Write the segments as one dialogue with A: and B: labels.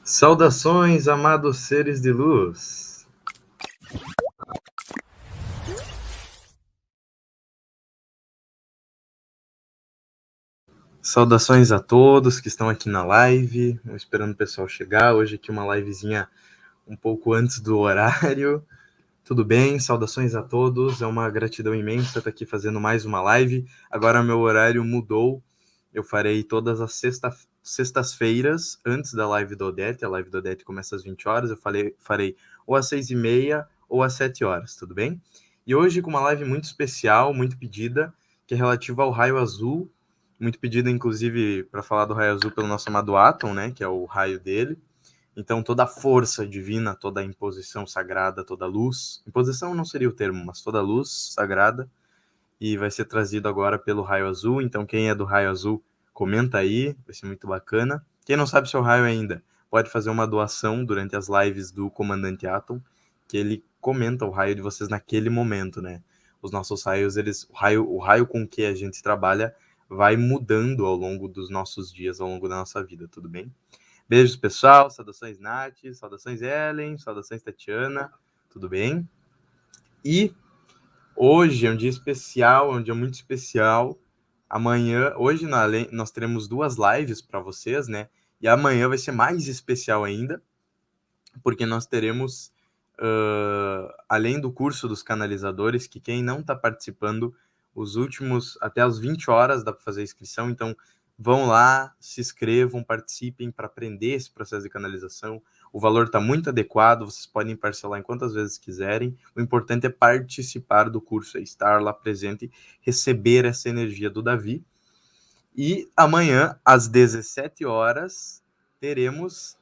A: Saudações, amados seres de luz. Saudações a todos que estão aqui na live, esperando o pessoal chegar. Hoje aqui uma livezinha um pouco antes do horário. Tudo bem? Saudações a todos. É uma gratidão imensa estar aqui fazendo mais uma live. Agora meu horário mudou. Eu farei todas as sextas-feiras antes da live do Odete. A live do Odete começa às 20 horas. Eu farei ou às 6h30 ou às 7 horas, tudo bem? E hoje com uma live muito especial, muito pedida, que é relativa ao raio azul. Muito pedida, inclusive, para falar do raio azul pelo nosso amado Atom, né? Que é o raio dele. Então, toda a força divina, toda a imposição sagrada, toda a luz. Imposição não seria o termo, mas toda a luz sagrada. E vai ser trazido agora pelo raio azul. Então, quem é do raio azul, comenta aí, vai ser muito bacana. Quem não sabe seu raio ainda, pode fazer uma doação durante as lives do Comandante Atom, que ele comenta o raio de vocês naquele momento, né? Os nossos raios, o raio com que a gente trabalha vai mudando ao longo dos nossos dias, ao longo da nossa vida, tudo bem? Beijos, pessoal. Saudações, Nath. Saudações, Ellen. Saudações, Tatiana. Tudo bem? E hoje é um dia especial, é um dia muito especial. Amanhã, hoje nós teremos 2 lives para vocês, né? E amanhã vai ser mais especial ainda, porque nós teremos, além do curso dos canalizadores, que quem não está participando, os últimos, até as 20 horas dá para fazer a inscrição, então vão lá, se inscrevam, participem para aprender esse processo de canalização. O valor está muito adequado, vocês podem parcelar em quantas vezes quiserem. O importante é participar do curso, é estar lá presente, receber essa energia do Davi. E amanhã, às 17 horas, teremos...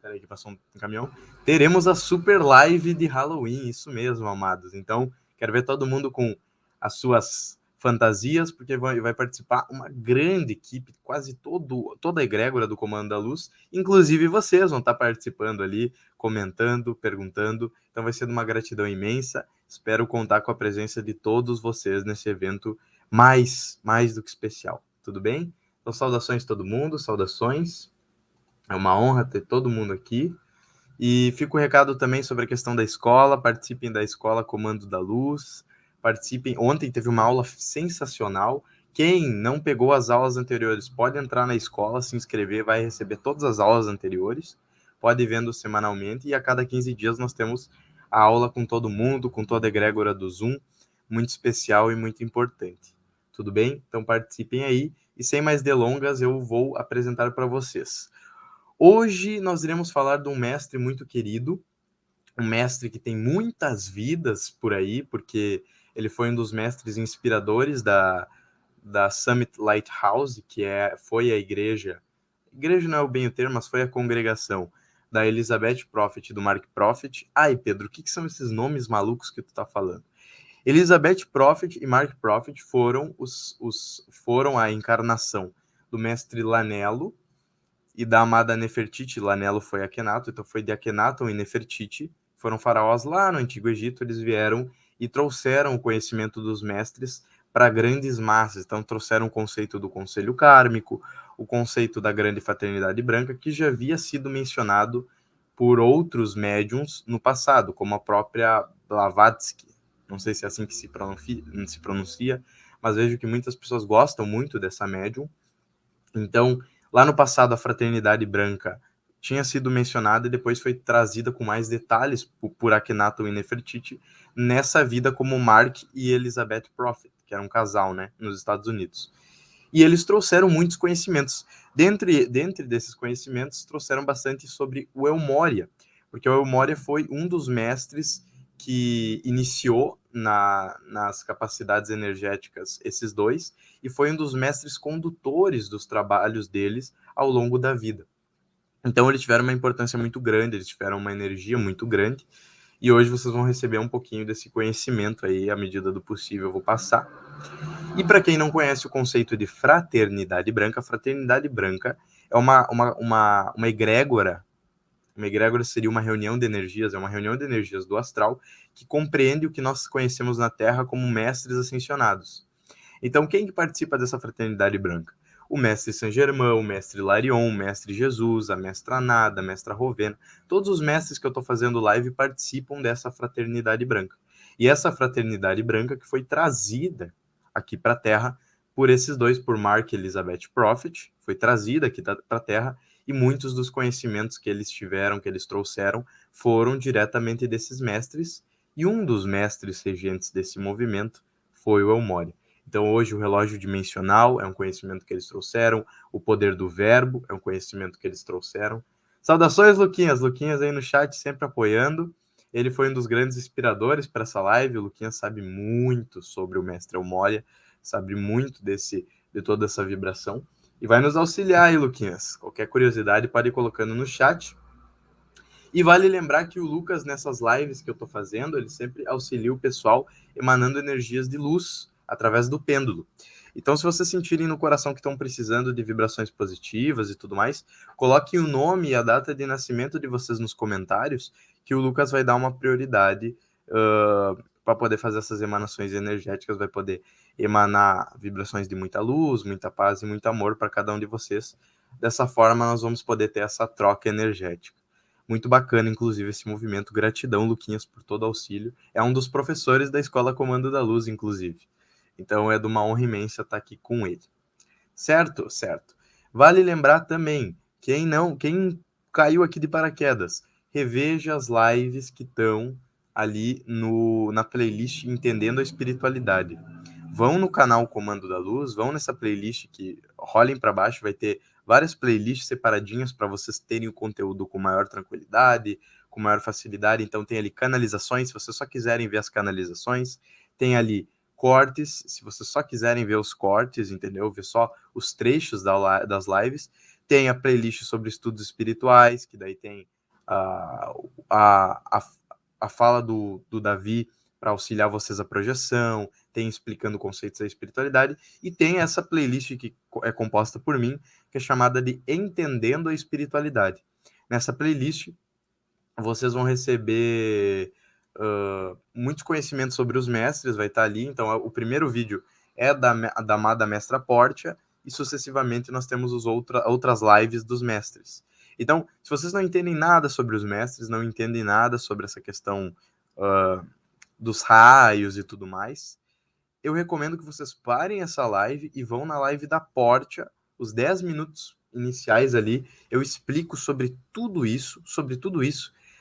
A: Peraí que passou um caminhão. Teremos a super live de Halloween, isso mesmo, amados. Então, quero ver todo mundo com as suas fantasias, porque vai participar uma grande equipe, quase toda a egrégora do Comando da Luz, inclusive vocês vão estar participando ali, comentando, perguntando, então vai ser de uma gratidão imensa, espero contar com a presença de todos vocês nesse evento mais do que especial, tudo bem? Então, saudações a todo mundo, saudações, é uma honra ter todo mundo aqui. E fica o recado também sobre a questão da escola, participem da escola Comando da Luz, participem. Ontem teve uma aula sensacional. Quem não pegou as aulas anteriores pode entrar na escola, se inscrever, vai receber todas as aulas anteriores, pode ir vendo semanalmente, e a cada 15 dias nós temos a aula com todo mundo, com toda a egrégora do Zoom, muito especial e muito importante. Tudo bem? Então participem aí, e sem mais delongas eu vou apresentar para vocês. Hoje nós iremos falar de um mestre muito querido, um mestre que tem muitas vidas por aí, porque ele foi um dos mestres inspiradores da Summit Lighthouse, que foi a igreja não é bem o termo, mas foi a congregação da Elizabeth Prophet e do Mark Prophet. Ai, Pedro, o que são esses nomes malucos que tu tá falando? Elizabeth Prophet e Mark Prophet foram a encarnação do mestre Lanello e da amada Nefertiti. Lanello foi Akhenaton, então foi de Akhenaton e Nefertiti, foram faraós lá no Antigo Egito, eles vieram e trouxeram o conhecimento dos mestres para grandes massas, então trouxeram o conceito do conselho kármico, o conceito da grande fraternidade branca, que já havia sido mencionado por outros médiums no passado, como a própria Blavatsky, não sei se é assim que se pronuncia, mas vejo que muitas pessoas gostam muito dessa médium. Então, lá no passado, a fraternidade branca tinha sido mencionada e depois foi trazida com mais detalhes por Akhenaton e Nefertiti nessa vida como Mark e Elizabeth Prophet, que era um casal, né, nos Estados Unidos. E eles trouxeram muitos conhecimentos. Dentre desses conhecimentos, trouxeram bastante sobre o El Morya, porque o El Morya foi um dos mestres que iniciou nas capacidades energéticas esses dois, e foi um dos mestres condutores dos trabalhos deles ao longo da vida. Então eles tiveram uma importância muito grande, eles tiveram uma energia muito grande, e hoje vocês vão receber um pouquinho desse conhecimento aí, à medida do possível eu vou passar. E para quem não conhece o conceito de fraternidade branca, a fraternidade branca é uma egrégora. Uma egrégora seria uma reunião de energias, é uma reunião de energias do astral que compreende o que nós conhecemos na Terra como mestres ascensionados. Então, quem que participa dessa fraternidade branca? o mestre Saint-Germain, o mestre Larion, o mestre Jesus, a mestra Nada, a mestra Rovena. Todos os mestres que eu estou fazendo live participam dessa fraternidade branca. E essa fraternidade branca que foi trazida aqui para a Terra por esses dois, por Mark e Elizabeth Prophet, foi trazida aqui para a Terra, e muitos dos conhecimentos que eles tiveram, que eles trouxeram, foram diretamente desses mestres, e um dos mestres regentes desse movimento foi o Elmore. Então, hoje, o relógio dimensional é um conhecimento que eles trouxeram, o poder do verbo é um conhecimento que eles trouxeram. Saudações, Luquinhas! Luquinhas aí no chat, sempre apoiando. Ele foi um dos grandes inspiradores para essa live. O Luquinhas sabe muito sobre o mestre Elmore, sabe muito de toda essa vibração. E vai nos auxiliar aí, Luquinhas. Qualquer curiosidade, pode ir colocando no chat. E vale lembrar que o Lucas, nessas lives que eu estou fazendo, ele sempre auxilia o pessoal emanando energias de luz através do pêndulo. Então, se vocês sentirem no coração que estão precisando de vibrações positivas e tudo mais, coloquem o nome e a data de nascimento de vocês nos comentários, que o Lucas vai dar uma prioridade para poder fazer essas emanações energéticas, vai poder emanar vibrações de muita luz, muita paz e muito amor para cada um de vocês. Dessa forma, nós vamos poder ter essa troca energética. Muito bacana, inclusive, esse movimento. Gratidão, Luquinhas, por todo o auxílio. É um dos professores da Escola Comando da Luz, inclusive. Então é de uma honra imensa estar aqui com ele. Certo? Certo. Vale lembrar também, quem caiu aqui de paraquedas, reveja as lives que estão ali na playlist Entendendo a Espiritualidade. Vão no canal Comando da Luz, vão nessa playlist que rolem para baixo, vai ter várias playlists separadinhas para vocês terem o conteúdo com maior tranquilidade, com maior facilidade. Então tem ali canalizações, se vocês só quiserem ver as canalizações, tem ali cortes, se vocês só quiserem ver os cortes, entendeu? Ver só os trechos das lives. Tem a playlist sobre estudos espirituais, que daí tem a fala do Davi para auxiliar vocês a projeção, tem explicando conceitos da espiritualidade, e tem essa playlist que é composta por mim, que é chamada de Entendendo a Espiritualidade. Nessa playlist, vocês vão receber muitos conhecimentos sobre os mestres, vai estar ali. Então, o primeiro vídeo é da amada mestra Portia, e sucessivamente nós temos outras lives dos mestres. Então, se vocês não entendem nada sobre os mestres, não entendem nada sobre essa questão dos raios e tudo mais, eu recomendo que vocês parem essa live e vão na live da Portia, os 10 minutos iniciais ali, eu explico sobre tudo isso,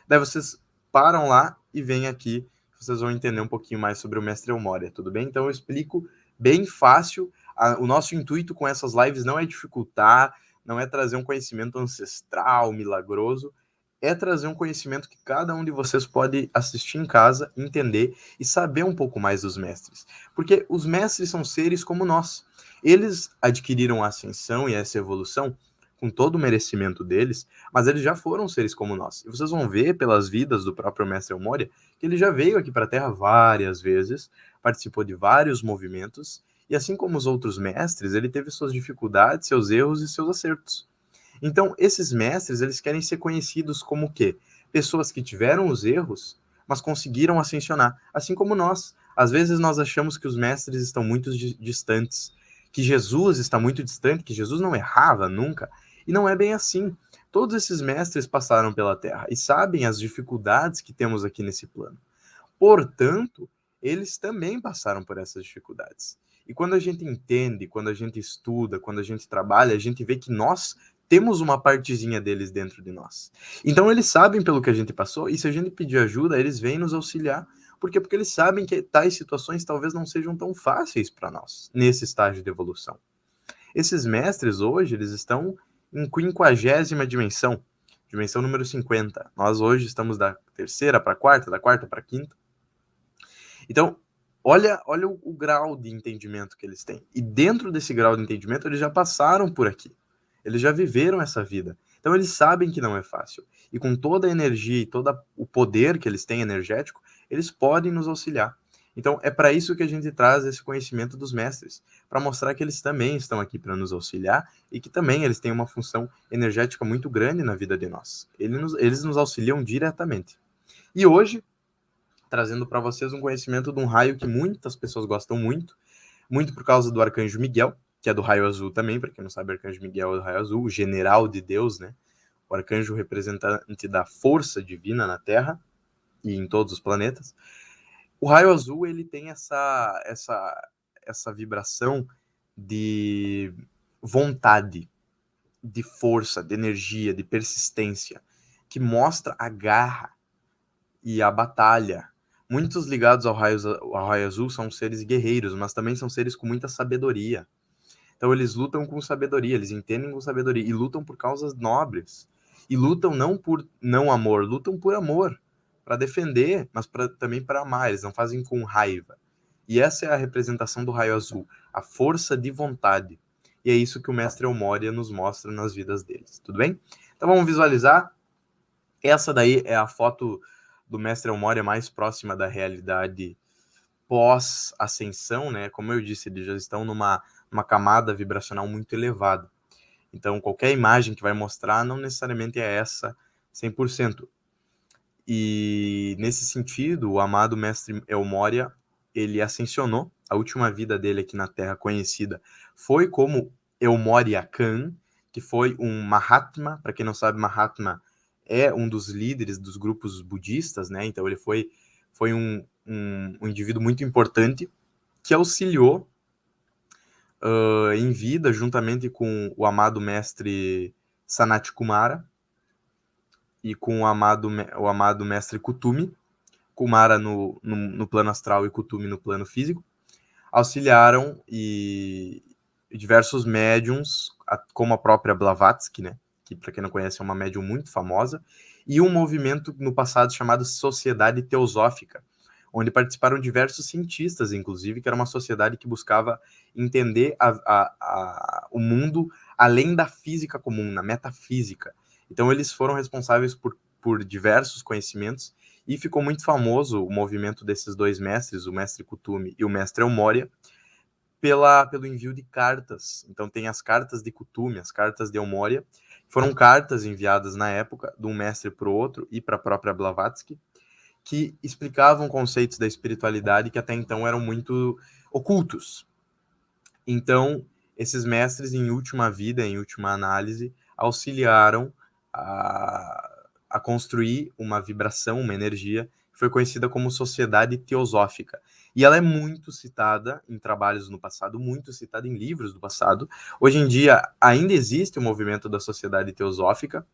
A: daí vocês param lá e vêm aqui, vocês vão entender um pouquinho mais sobre o Mestre Elmore, tudo bem? Então eu explico bem fácil, o nosso intuito com essas lives não é dificultar, não é trazer um conhecimento ancestral, milagroso, é trazer um conhecimento que cada um de vocês pode assistir em casa, entender e saber um pouco mais dos mestres. Porque os mestres são seres como nós. Eles adquiriram a ascensão e essa evolução com todo o merecimento deles, mas eles já foram seres como nós. E vocês vão ver pelas vidas do próprio mestre Elmore que ele já veio aqui para a Terra várias vezes, participou de vários movimentos, e assim como os outros mestres, ele teve suas dificuldades, seus erros e seus acertos. Então, esses mestres, eles querem ser conhecidos como o quê? Pessoas que tiveram os erros, mas conseguiram ascensionar, assim como nós. Às vezes nós achamos que os mestres estão muito distantes, que Jesus está muito distante, que Jesus não errava nunca, e não é bem assim. Todos esses mestres passaram pela Terra e sabem as dificuldades que temos aqui nesse plano. Portanto, eles também passaram por essas dificuldades. E quando a gente entende, quando a gente estuda, quando a gente trabalha, a gente vê que nós temos uma partezinha deles dentro de nós. Então eles sabem pelo que a gente passou, e se a gente pedir ajuda, eles vêm nos auxiliar. Por quê? Porque eles sabem que tais situações talvez não sejam tão fáceis para nós, nesse estágio de evolução. Esses mestres hoje, eles estão em 50ª dimensão, dimensão número 50. Nós hoje estamos da terceira para a quarta, da quarta para a quinta. Então, olha o grau de entendimento que eles têm. E dentro desse grau de entendimento, eles já passaram por aqui. Eles já viveram essa vida. Então, eles sabem que não é fácil. E com toda a energia e todo o poder que eles têm energético, eles podem nos auxiliar. Então, é para isso que a gente traz esse conhecimento dos mestres, para mostrar que eles também estão aqui para nos auxiliar e que também eles têm uma função energética muito grande na vida de nós. Eles nos auxiliam diretamente. E hoje, trazendo para vocês um conhecimento de um raio que muitas pessoas gostam muito, muito por causa do Arcanjo Miguel, que é do raio azul também, para quem não sabe, o Arcanjo Miguel é do raio azul, o general de Deus, né? O arcanjo representante da força divina na Terra e em todos os planetas. O raio azul, ele tem essa vibração de vontade, de força, de energia, de persistência, que mostra a garra e a batalha. Muitos ligados ao raio azul são seres guerreiros, mas também são seres com muita sabedoria. Então eles lutam com sabedoria, eles entendem com sabedoria e lutam por causas nobres. E lutam não por não amor, lutam por amor, para defender, mas também para amar. Eles não fazem com raiva. E essa é a representação do raio azul, a força de vontade. E é isso que o mestre Elmoria nos mostra nas vidas deles. Tudo bem? Então vamos visualizar. Essa daí é a foto do mestre Elmoria mais próxima da realidade pós-ascensão, né? Como eu disse, eles já estão numa camada vibracional muito elevada. Então, qualquer imagem que vai mostrar não necessariamente é essa 100%. E, nesse sentido, o amado mestre Elmoria, ele ascensionou. A última vida dele aqui na Terra conhecida foi como Elmoria Khan, que foi um Mahatma. Para quem não sabe, Mahatma é um dos líderes dos grupos budistas, né? Então, ele foi um indivíduo muito importante que auxiliou em vida, juntamente com o amado mestre Sanat Kumara e com o amado mestre Kutumi, Kumara no plano astral e Kutumi no plano físico, auxiliaram e diversos médiums, como a própria Blavatsky, né, que para quem não conhece é uma médium muito famosa, e um movimento no passado chamado Sociedade Teosófica, onde participaram diversos cientistas, inclusive, que era uma sociedade que buscava entender o mundo além da física comum, na metafísica. Então, eles foram responsáveis por diversos conhecimentos e ficou muito famoso o movimento desses dois mestres, o mestre Kutumi e o mestre Elmoria, pelo envio de cartas. Então, tem as cartas de Kutumi, as cartas de Elmoria, foram cartas enviadas na época de um mestre para o outro e para a própria Blavatsky, que explicavam conceitos da espiritualidade que até então eram muito ocultos. Então, esses mestres, em última vida, em última análise, auxiliaram a construir uma vibração, uma energia, que foi conhecida como Sociedade Teosófica. E ela é muito citada em trabalhos no passado, muito citada em livros do passado. Hoje em dia, ainda existe o movimento da Sociedade Teosófica,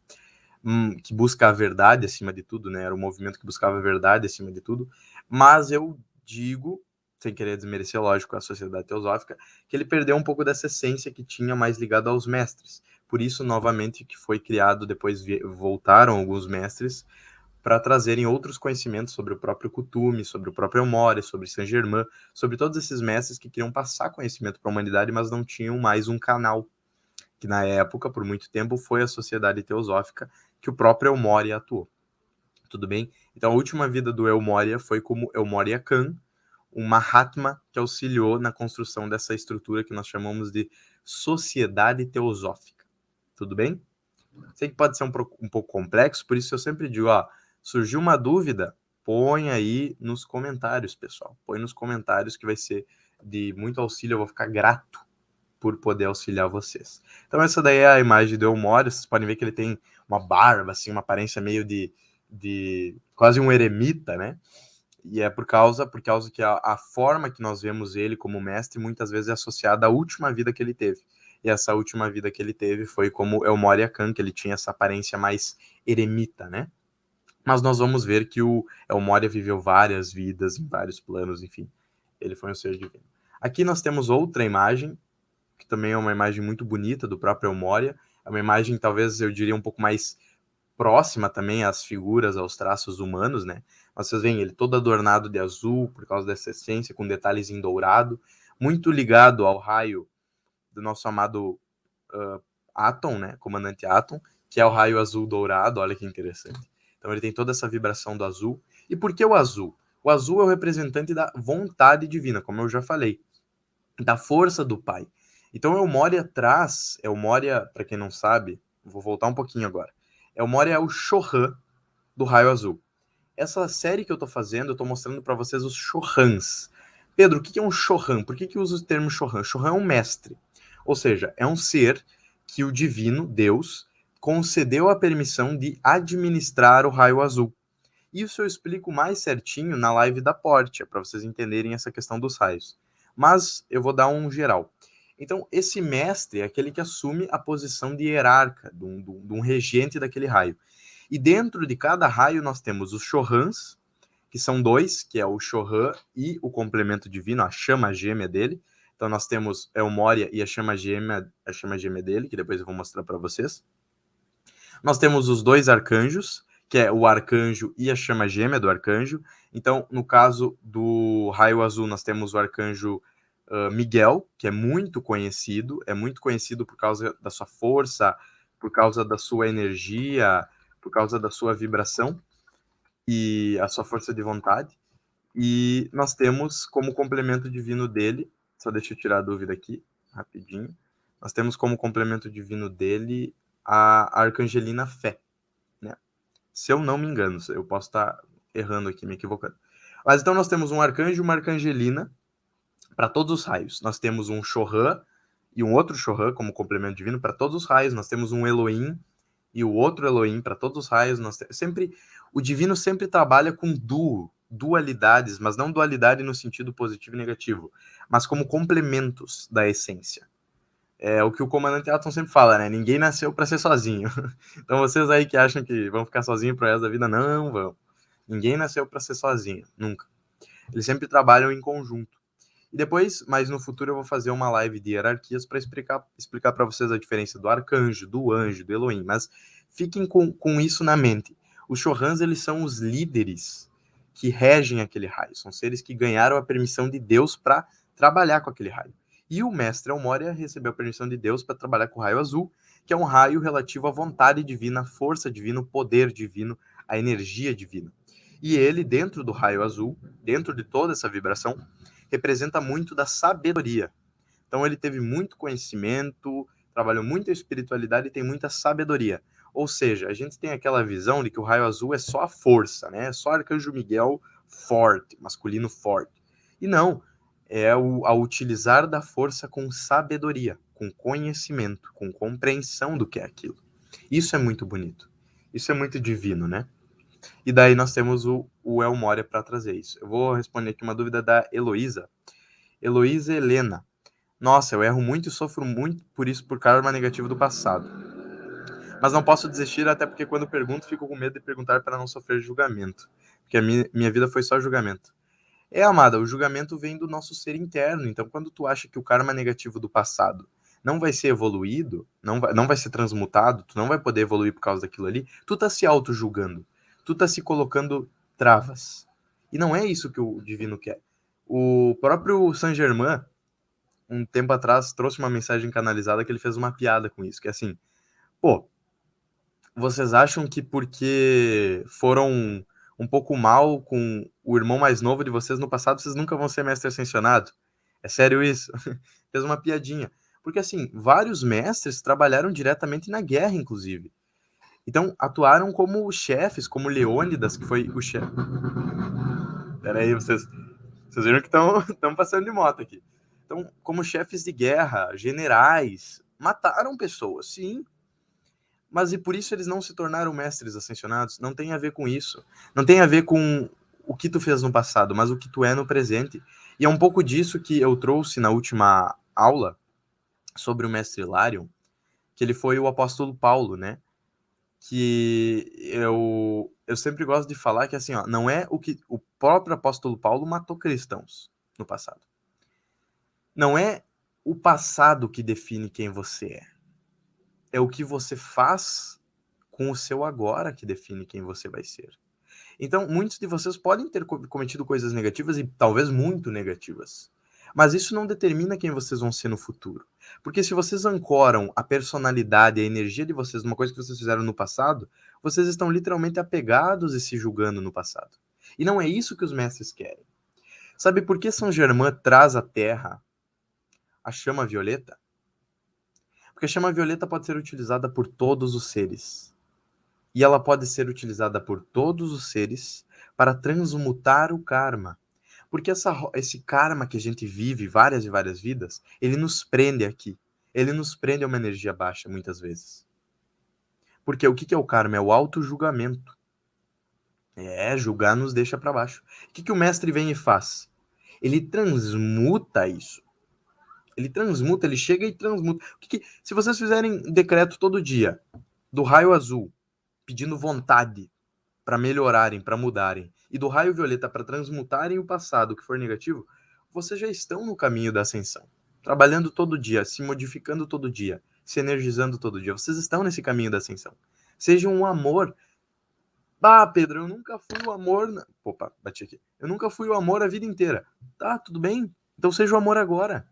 A: que busca a verdade acima de tudo, né? Era um movimento que buscava a verdade acima de tudo. Mas eu digo, sem querer desmerecer, lógico, a Sociedade Teosófica, que ele perdeu um pouco dessa essência que tinha mais ligado aos mestres. Por isso, novamente, que foi criado, depois voltaram alguns mestres para trazerem outros conhecimentos sobre o próprio Kutumi, sobre o próprio Elmoria, sobre Saint-Germain, sobre todos esses mestres que queriam passar conhecimento para a humanidade, mas não tinham mais um canal, que na época, por muito tempo, foi a Sociedade Teosófica que o próprio Elmoria atuou. Tudo bem? Então, a última vida do Elmoria foi como Elmoria Khan, um Mahatma que auxiliou na construção dessa estrutura que nós chamamos de Sociedade Teosófica. Tudo bem? Sei que pode ser um pouco complexo, por isso eu sempre digo, ó, surgiu uma dúvida, põe aí nos comentários, pessoal. Põe nos comentários que vai ser de muito auxílio, eu vou ficar grato por poder auxiliar vocês. Então essa daí é a imagem do Elmoria, vocês podem ver que ele tem uma barba, assim, uma aparência meio de quase um eremita, né? E é por causa que a forma que nós vemos ele como mestre muitas vezes é associada à última vida que ele teve. E essa última vida que ele teve foi como Elmoria Khan, que ele tinha essa aparência mais eremita, né? Mas nós vamos ver que o Elmoria viveu várias vidas em vários planos, enfim. Ele foi um ser divino. Aqui nós temos outra imagem, que também é uma imagem muito bonita do próprio Elmoria. É uma imagem, talvez, eu diria, um pouco mais próxima também às figuras, aos traços humanos, né? Mas vocês veem ele todo adornado de azul, por causa dessa essência, com detalhes em dourado, muito ligado ao raio do nosso amado Atom, né? Comandante Atom, que é o raio azul dourado, olha que interessante. Então ele tem toda essa vibração do azul. E por que o azul? O azul é o representante da vontade divina, como eu já falei, da força do Pai. Então Elmoria traz, Elmoria, para quem não sabe, vou voltar um pouquinho agora. Elmoria é o Shohan do raio azul. Essa série que eu tô fazendo, eu tô mostrando para vocês os Shohans. Pedro, o que é um Shohan? Por que usa o termo Shohan? Shohan é um mestre. Ou seja, é um ser que o divino, Deus, concedeu a permissão de administrar o raio azul. Isso eu explico mais certinho na live da Portia, para vocês entenderem essa questão dos raios. Mas eu vou dar um geral. Então, esse mestre é aquele que assume a posição de hierarca, de um regente daquele raio. E dentro de cada raio nós temos os Shohans, que são dois, que é o Shohan e o complemento divino, a chama gêmea dele. Então nós temos o Moria e a chama gêmea dele, que depois eu vou mostrar para vocês. Nós temos os dois arcanjos, que é o arcanjo e a chama gêmea do arcanjo. Então, no caso do raio azul, nós temos o arcanjo Miguel, que é muito conhecido por causa da sua força, por causa da sua energia, por causa da sua vibração e a sua força de vontade. E nós temos como complemento divino dele, só deixa eu tirar a dúvida aqui, rapidinho. Nós temos como complemento divino dele a Arcangelina Fé, né? Se eu não me engano, eu posso estar errando aqui, me equivocando. Mas então nós temos um arcanjo e uma arcangelina para todos os raios. Nós temos um Shohan e um outro Shohan como complemento divino para todos os raios. Nós temos um Elohim e o outro Elohim para todos os raios. O divino sempre trabalha com dualidades, mas não dualidade no sentido positivo e negativo, mas como complementos da essência. É o que o comandante Atom sempre fala, né? Ninguém nasceu para ser sozinho. Então vocês aí que acham que vão ficar sozinhos pro resto da vida, não vão. Ninguém nasceu para ser sozinho, nunca. Eles sempre trabalham em conjunto. E depois, mais no futuro, eu vou fazer uma live de hierarquias para explicar para vocês a diferença do arcanjo, do anjo, do Elohim. Mas fiquem com isso na mente. Os Shohans, eles são os líderes que regem aquele raio. São seres que ganharam a permissão de Deus para trabalhar com aquele raio. E o mestre Elmoria recebeu a permissão de Deus para trabalhar com o raio azul, que é um raio relativo à vontade divina, à força divina, ao poder divino, à energia divina. E ele, dentro do raio azul, dentro de toda essa vibração, representa muito da sabedoria. Então ele teve muito conhecimento, trabalhou muito a espiritualidade e tem muita sabedoria. Ou seja, a gente tem aquela visão de que o raio azul é só a força, né? É só Arcanjo Miguel forte, masculino forte. E não, é a utilizar da força com sabedoria, com conhecimento, com compreensão do que é aquilo. Isso é muito bonito. Isso é muito divino, né? E daí nós temos o El Moria para trazer isso. Eu vou responder aqui uma dúvida da Heloísa. Heloísa Helena. Nossa, eu erro muito e sofro muito por isso, por karma negativo do passado. Mas não posso desistir, até porque quando pergunto, fico com medo de perguntar para não sofrer julgamento. Porque a minha vida foi só julgamento. Amada, o julgamento vem do nosso ser interno. Então, quando tu acha que o karma negativo do passado não vai ser evoluído, não vai ser transmutado, tu não vai poder evoluir por causa daquilo ali, tu tá se auto-julgando. Tu tá se colocando travas. E não é isso que o divino quer. O próprio Saint Germain, um tempo atrás, trouxe uma mensagem canalizada que ele fez uma piada com isso, que é assim, pô, vocês acham que porque foram um pouco mal com o irmão mais novo de vocês no passado, vocês nunca vão ser mestre ascensionado? É sério isso? Fez uma piadinha. Porque, assim, vários mestres trabalharam diretamente na guerra, inclusive. Então, atuaram como chefes, como Leônidas, que foi o chefe. Peraí, vocês viram que estão passando de moto aqui. Então, como chefes de guerra, generais, mataram pessoas, sim. Mas e por isso eles não se tornaram mestres ascensionados? Não tem a ver com isso. Não tem a ver com o que tu fez no passado, mas o que tu é no presente. E é um pouco disso que eu trouxe na última aula sobre o mestre Hilarion, que ele foi o apóstolo Paulo, né? Que eu sempre gosto de falar que assim, ó, não é o que o próprio apóstolo Paulo matou cristãos no passado. Não é o passado que define quem você é. É o que você faz com o seu agora que define quem você vai ser. Então, muitos de vocês podem ter cometido coisas negativas e talvez muito negativas. Mas isso não determina quem vocês vão ser no futuro. Porque se vocês ancoram a personalidade, a energia de vocês numa coisa que vocês fizeram no passado, vocês estão literalmente apegados e se julgando no passado. E não é isso que os mestres querem. Sabe por que São Germain traz à Terra a chama violeta? Porque a chama violeta pode ser utilizada por todos os seres. E ela pode ser utilizada por todos os seres para transmutar o karma. Porque esse karma que a gente vive várias e várias vidas, ele nos prende aqui. ele nos prende a uma energia baixa, muitas vezes. Porque o que é o karma? É o auto-julgamento. Julgar nos deixa para baixo. O que o mestre vem e faz? Ele transmuta isso. Ele transmuta, ele chega e transmuta. Se vocês fizerem decreto todo dia, do raio azul, pedindo vontade para melhorarem, para mudarem, e do raio violeta para transmutarem o passado que for negativo, vocês já estão no caminho da ascensão. Trabalhando todo dia, se modificando todo dia, se energizando todo dia. Vocês estão nesse caminho da ascensão. Seja um amor. Pedro, eu nunca fui o amor. Opa, bati aqui. Eu nunca fui o amor a vida inteira. Tá, tudo bem? Então seja o amor agora.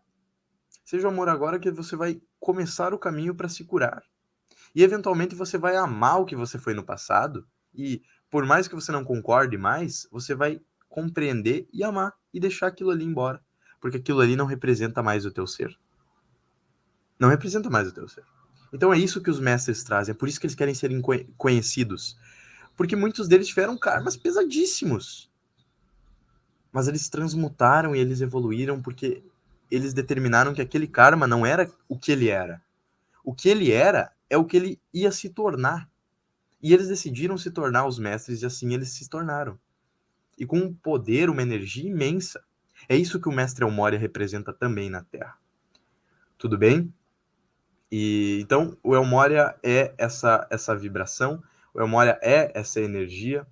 A: Seja o amor agora que você vai começar o caminho para se curar. E eventualmente você vai amar o que você foi no passado. E por mais que você não concorde mais, você vai compreender e amar e deixar aquilo ali embora. Porque aquilo ali não representa mais o teu ser. Não representa mais o teu ser. Então é isso que os mestres trazem. É por isso que eles querem serem conhecidos. Porque muitos deles tiveram karmas pesadíssimos. Mas eles transmutaram e eles evoluíram porque eles determinaram que aquele karma não era o que ele era. O que ele era é o que ele ia se tornar. E eles decidiram se tornar os mestres e assim eles se tornaram. E com um poder, uma energia imensa. É isso que o mestre Elmoria representa também na Terra. Tudo bem? E então o Elmoria é essa vibração, o Elmoria é essa energia.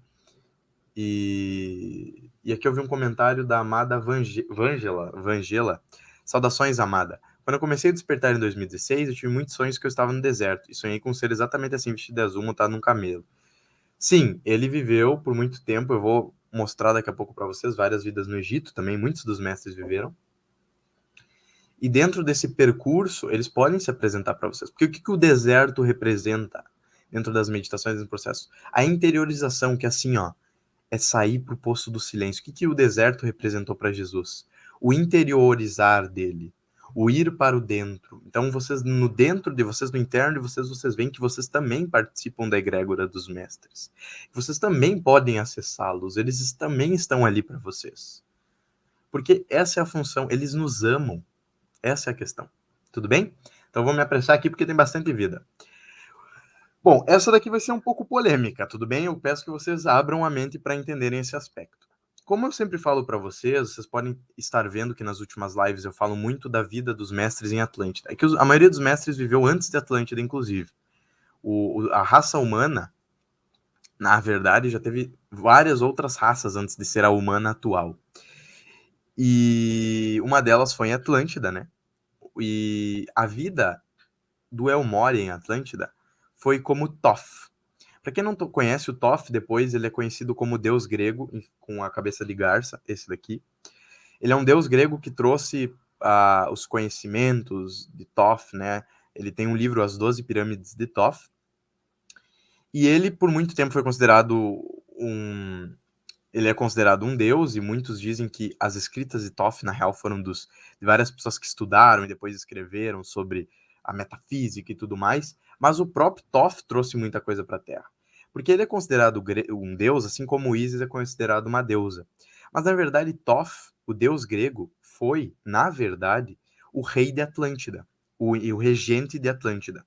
A: E aqui eu vi um comentário da amada Vangela. Saudações, amada. Quando eu comecei a despertar em 2016, eu tive muitos sonhos que eu estava no deserto. E sonhei com um ser exatamente assim, vestido de azul, montado num camelo. Sim, ele viveu por muito tempo. Eu vou mostrar daqui a pouco para vocês várias vidas no Egito também. Muitos dos mestres viveram. E dentro desse percurso, eles podem se apresentar para vocês. Porque o que o deserto representa dentro das meditações no processo? A interiorização, que é assim, ó, é sair para o poço do silêncio. O que o deserto representou para Jesus? O interiorizar dele, o ir para o dentro. Então, vocês, no dentro de vocês, no interno de vocês, vocês veem que vocês também participam da egrégora dos mestres. Vocês também podem acessá-los, eles também estão ali para vocês. Porque essa é a função, eles nos amam. Essa é a questão. Tudo bem? Então, vou me apressar aqui porque tem bastante vida. Bom, essa daqui vai ser um pouco polêmica, tudo bem? Eu peço que vocês abram a mente para entenderem esse aspecto. Como eu sempre falo para vocês, vocês podem estar vendo que nas últimas lives eu falo muito da vida dos mestres em Atlântida. É que a maioria dos mestres viveu antes de Atlântida, inclusive. A raça humana, na verdade, já teve várias outras raças antes de ser a humana atual. E uma delas foi em Atlântida, né? E a vida do Elmoria em Atlântida foi como Thoth. Para quem não conhece o Thoth, depois ele é conhecido como deus grego, com a cabeça de garça, esse daqui. Ele é um deus grego que trouxe os conhecimentos de Thoth, né? Ele tem um livro, As 12 Pirâmides de Thoth. E ele, por muito tempo, foi considerado Ele é considerado um deus, e muitos dizem que as escritas de Thoth, na real, foram de várias pessoas que estudaram e depois escreveram sobre a metafísica e tudo mais, mas o próprio Thoth trouxe muita coisa para a Terra. Porque ele é considerado um deus, assim como Isis é considerado uma deusa. Mas, na verdade, Thoth, o deus grego, foi, na verdade, o rei de Atlântida, o regente de Atlântida.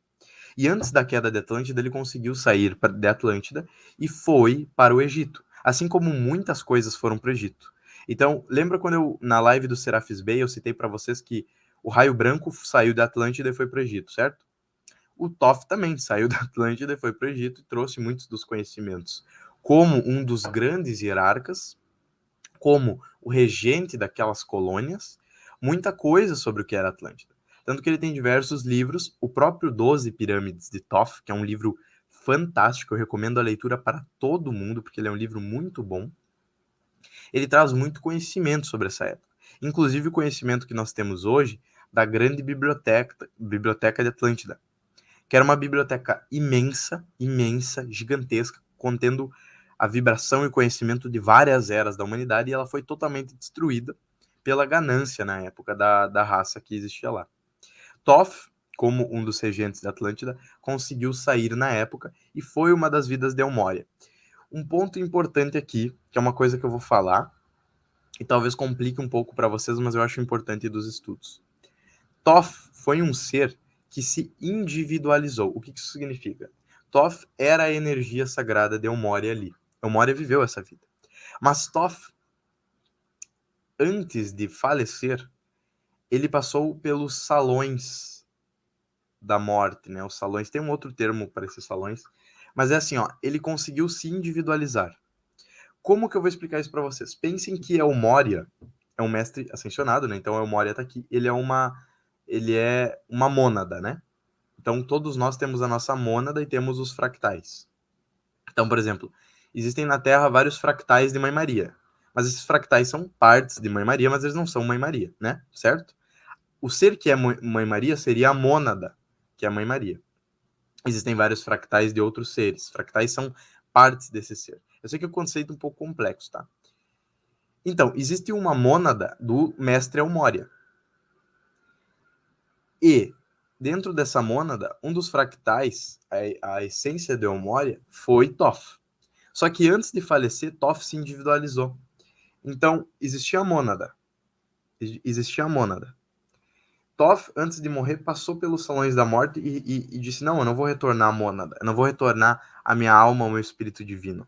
A: E antes da queda de Atlântida, ele conseguiu sair de Atlântida e foi para o Egito. Assim como muitas coisas foram para o Egito. Então, lembra quando na live do Serapis Bey, eu citei para vocês que o raio branco saiu da Atlântida e foi para o Egito, certo? O Thoth também saiu da Atlântida e foi para o Egito e trouxe muitos dos conhecimentos. Como um dos grandes hierarcas, como o regente daquelas colônias, muita coisa sobre o que era Atlântida. Tanto que ele tem diversos livros, o próprio 12 Pirâmides de Thoth, que é um livro fantástico, eu recomendo a leitura para todo mundo, porque ele é um livro muito bom. Ele traz muito conhecimento sobre essa época. Inclusive o conhecimento que nós temos hoje da grande biblioteca de Atlântida, que era uma biblioteca imensa, gigantesca, contendo a vibração e conhecimento de várias eras da humanidade, e ela foi totalmente destruída pela ganância na época da raça que existia lá. Thoth, como um dos regentes da Atlântida, conseguiu sair na época e foi uma das vidas de Elmoria. Um ponto importante aqui, que é uma coisa que eu vou falar, e talvez complique um pouco para vocês, mas eu acho importante dos estudos. Thoth foi um ser que se individualizou. O que isso significa? Thoth era a energia sagrada de Elmoria ali. Elmoria viveu essa vida. Mas Thoth, antes de falecer, ele passou pelos salões da morte, né? Os salões, tem um outro termo para esses salões, mas é assim, ó, ele conseguiu se individualizar. Como que eu vou explicar isso para vocês? Pensem que Elmoria é um mestre ascensionado, né? Então Elmoria tá aqui, ele é uma mônada, né? Então todos nós temos a nossa mônada e temos os fractais. Então, por exemplo, existem na Terra vários fractais de Mãe Maria, mas esses fractais são partes de Mãe Maria, mas eles não são Mãe Maria, né? Certo? O ser que é Mãe Maria seria a mônada, que é a Mãe Maria. Existem vários fractais de outros seres. Fractais são partes desse ser. Eu sei que é um conceito um pouco complexo, tá? Então, existe uma mônada do mestre Elmoria. E, dentro dessa mônada, um dos fractais, a essência de Elmoria, foi Thoth. Só que antes de falecer, Thoth se individualizou. Então, existia a mônada. Thoth, antes de morrer, passou pelos salões da morte e disse, não, eu não vou retornar a mônada. Eu não vou retornar a minha alma, ao meu espírito divino.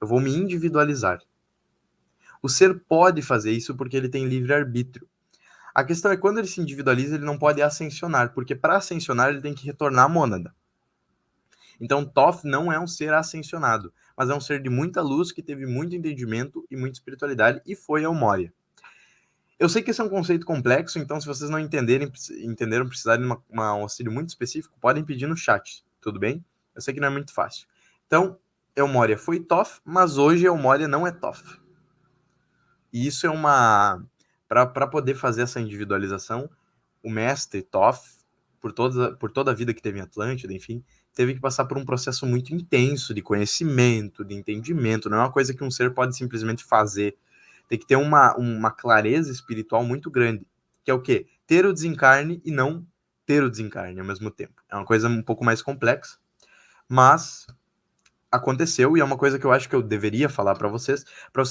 A: Eu vou me individualizar. O ser pode fazer isso porque ele tem livre-arbítrio. A questão é que quando ele se individualiza, ele não pode ascensionar, porque para ascensionar ele tem que retornar à mônada. Então Thoth não é um ser ascensionado, mas é um ser de muita luz, que teve muito entendimento e muita espiritualidade, e foi Elmoria. Eu sei que esse é um conceito complexo, então se vocês não entenderam, precisarem de um auxílio muito específico, podem pedir no chat, tudo bem? Eu sei que não é muito fácil. Então, Elmoria foi Thoth, mas hoje Elmoria não é Thoth. E isso é uma... Para poder fazer essa individualização, o mestre Thoth, por toda a vida que teve em Atlântida, enfim, teve que passar por um processo muito intenso de conhecimento, de entendimento. Não é uma coisa que um ser pode simplesmente fazer. Tem que ter uma clareza espiritual muito grande, que é o quê? Ter o desencarne e não ter o desencarne ao mesmo tempo. É uma coisa um pouco mais complexa, mas aconteceu, e é uma coisa que eu acho que eu deveria falar para vocês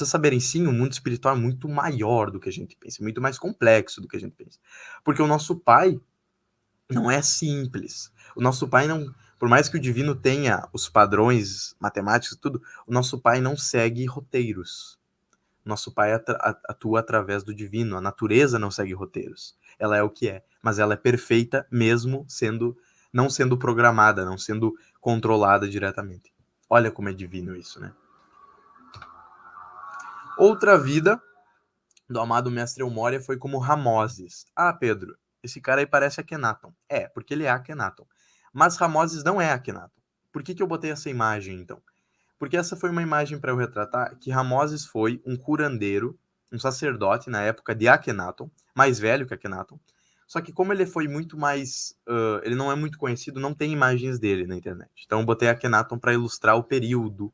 A: saberem, sim, o mundo espiritual é muito maior do que a gente pensa, muito mais complexo do que a gente pensa. Porque o nosso pai não é simples. O nosso pai não, por mais que o divino tenha os padrões matemáticos e tudo, o nosso pai não segue roteiros. Nosso pai atua através do divino. A natureza não segue roteiros. Ela é o que é, mas ela é perfeita mesmo não sendo programada, não sendo controlada diretamente. Olha como é divino isso, né? Outra vida do amado mestre Elmoria foi como Ramoses. Ah, Pedro, esse cara aí parece Akhenaton. É, porque ele é Akhenaton. Mas Ramoses não é Akhenaton. Por que eu botei essa imagem, então? Porque essa foi uma imagem para eu retratar que Ramoses foi um curandeiro, um sacerdote na época de Akhenaton, mais velho que Akhenaton. Só que como ele foi muito mais... ele não é muito conhecido, não tem imagens dele na internet. Então eu botei Akhenaton para ilustrar o período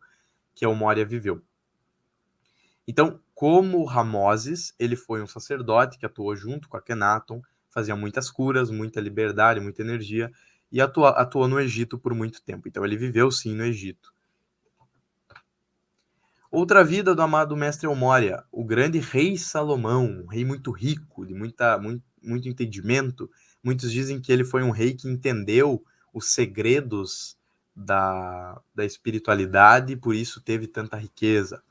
A: que Elmoria viveu. Então, como Ramoses, ele foi um sacerdote que atuou junto com Akhenaton, fazia muitas curas, muita liberdade, muita energia, e atuou no Egito por muito tempo. Então ele viveu sim no Egito. Outra vida do amado mestre Elmoria, o grande rei Salomão, um rei muito rico, de muito entendimento. Muitos dizem que ele foi um rei que entendeu os segredos da espiritualidade e por isso teve tanta riqueza.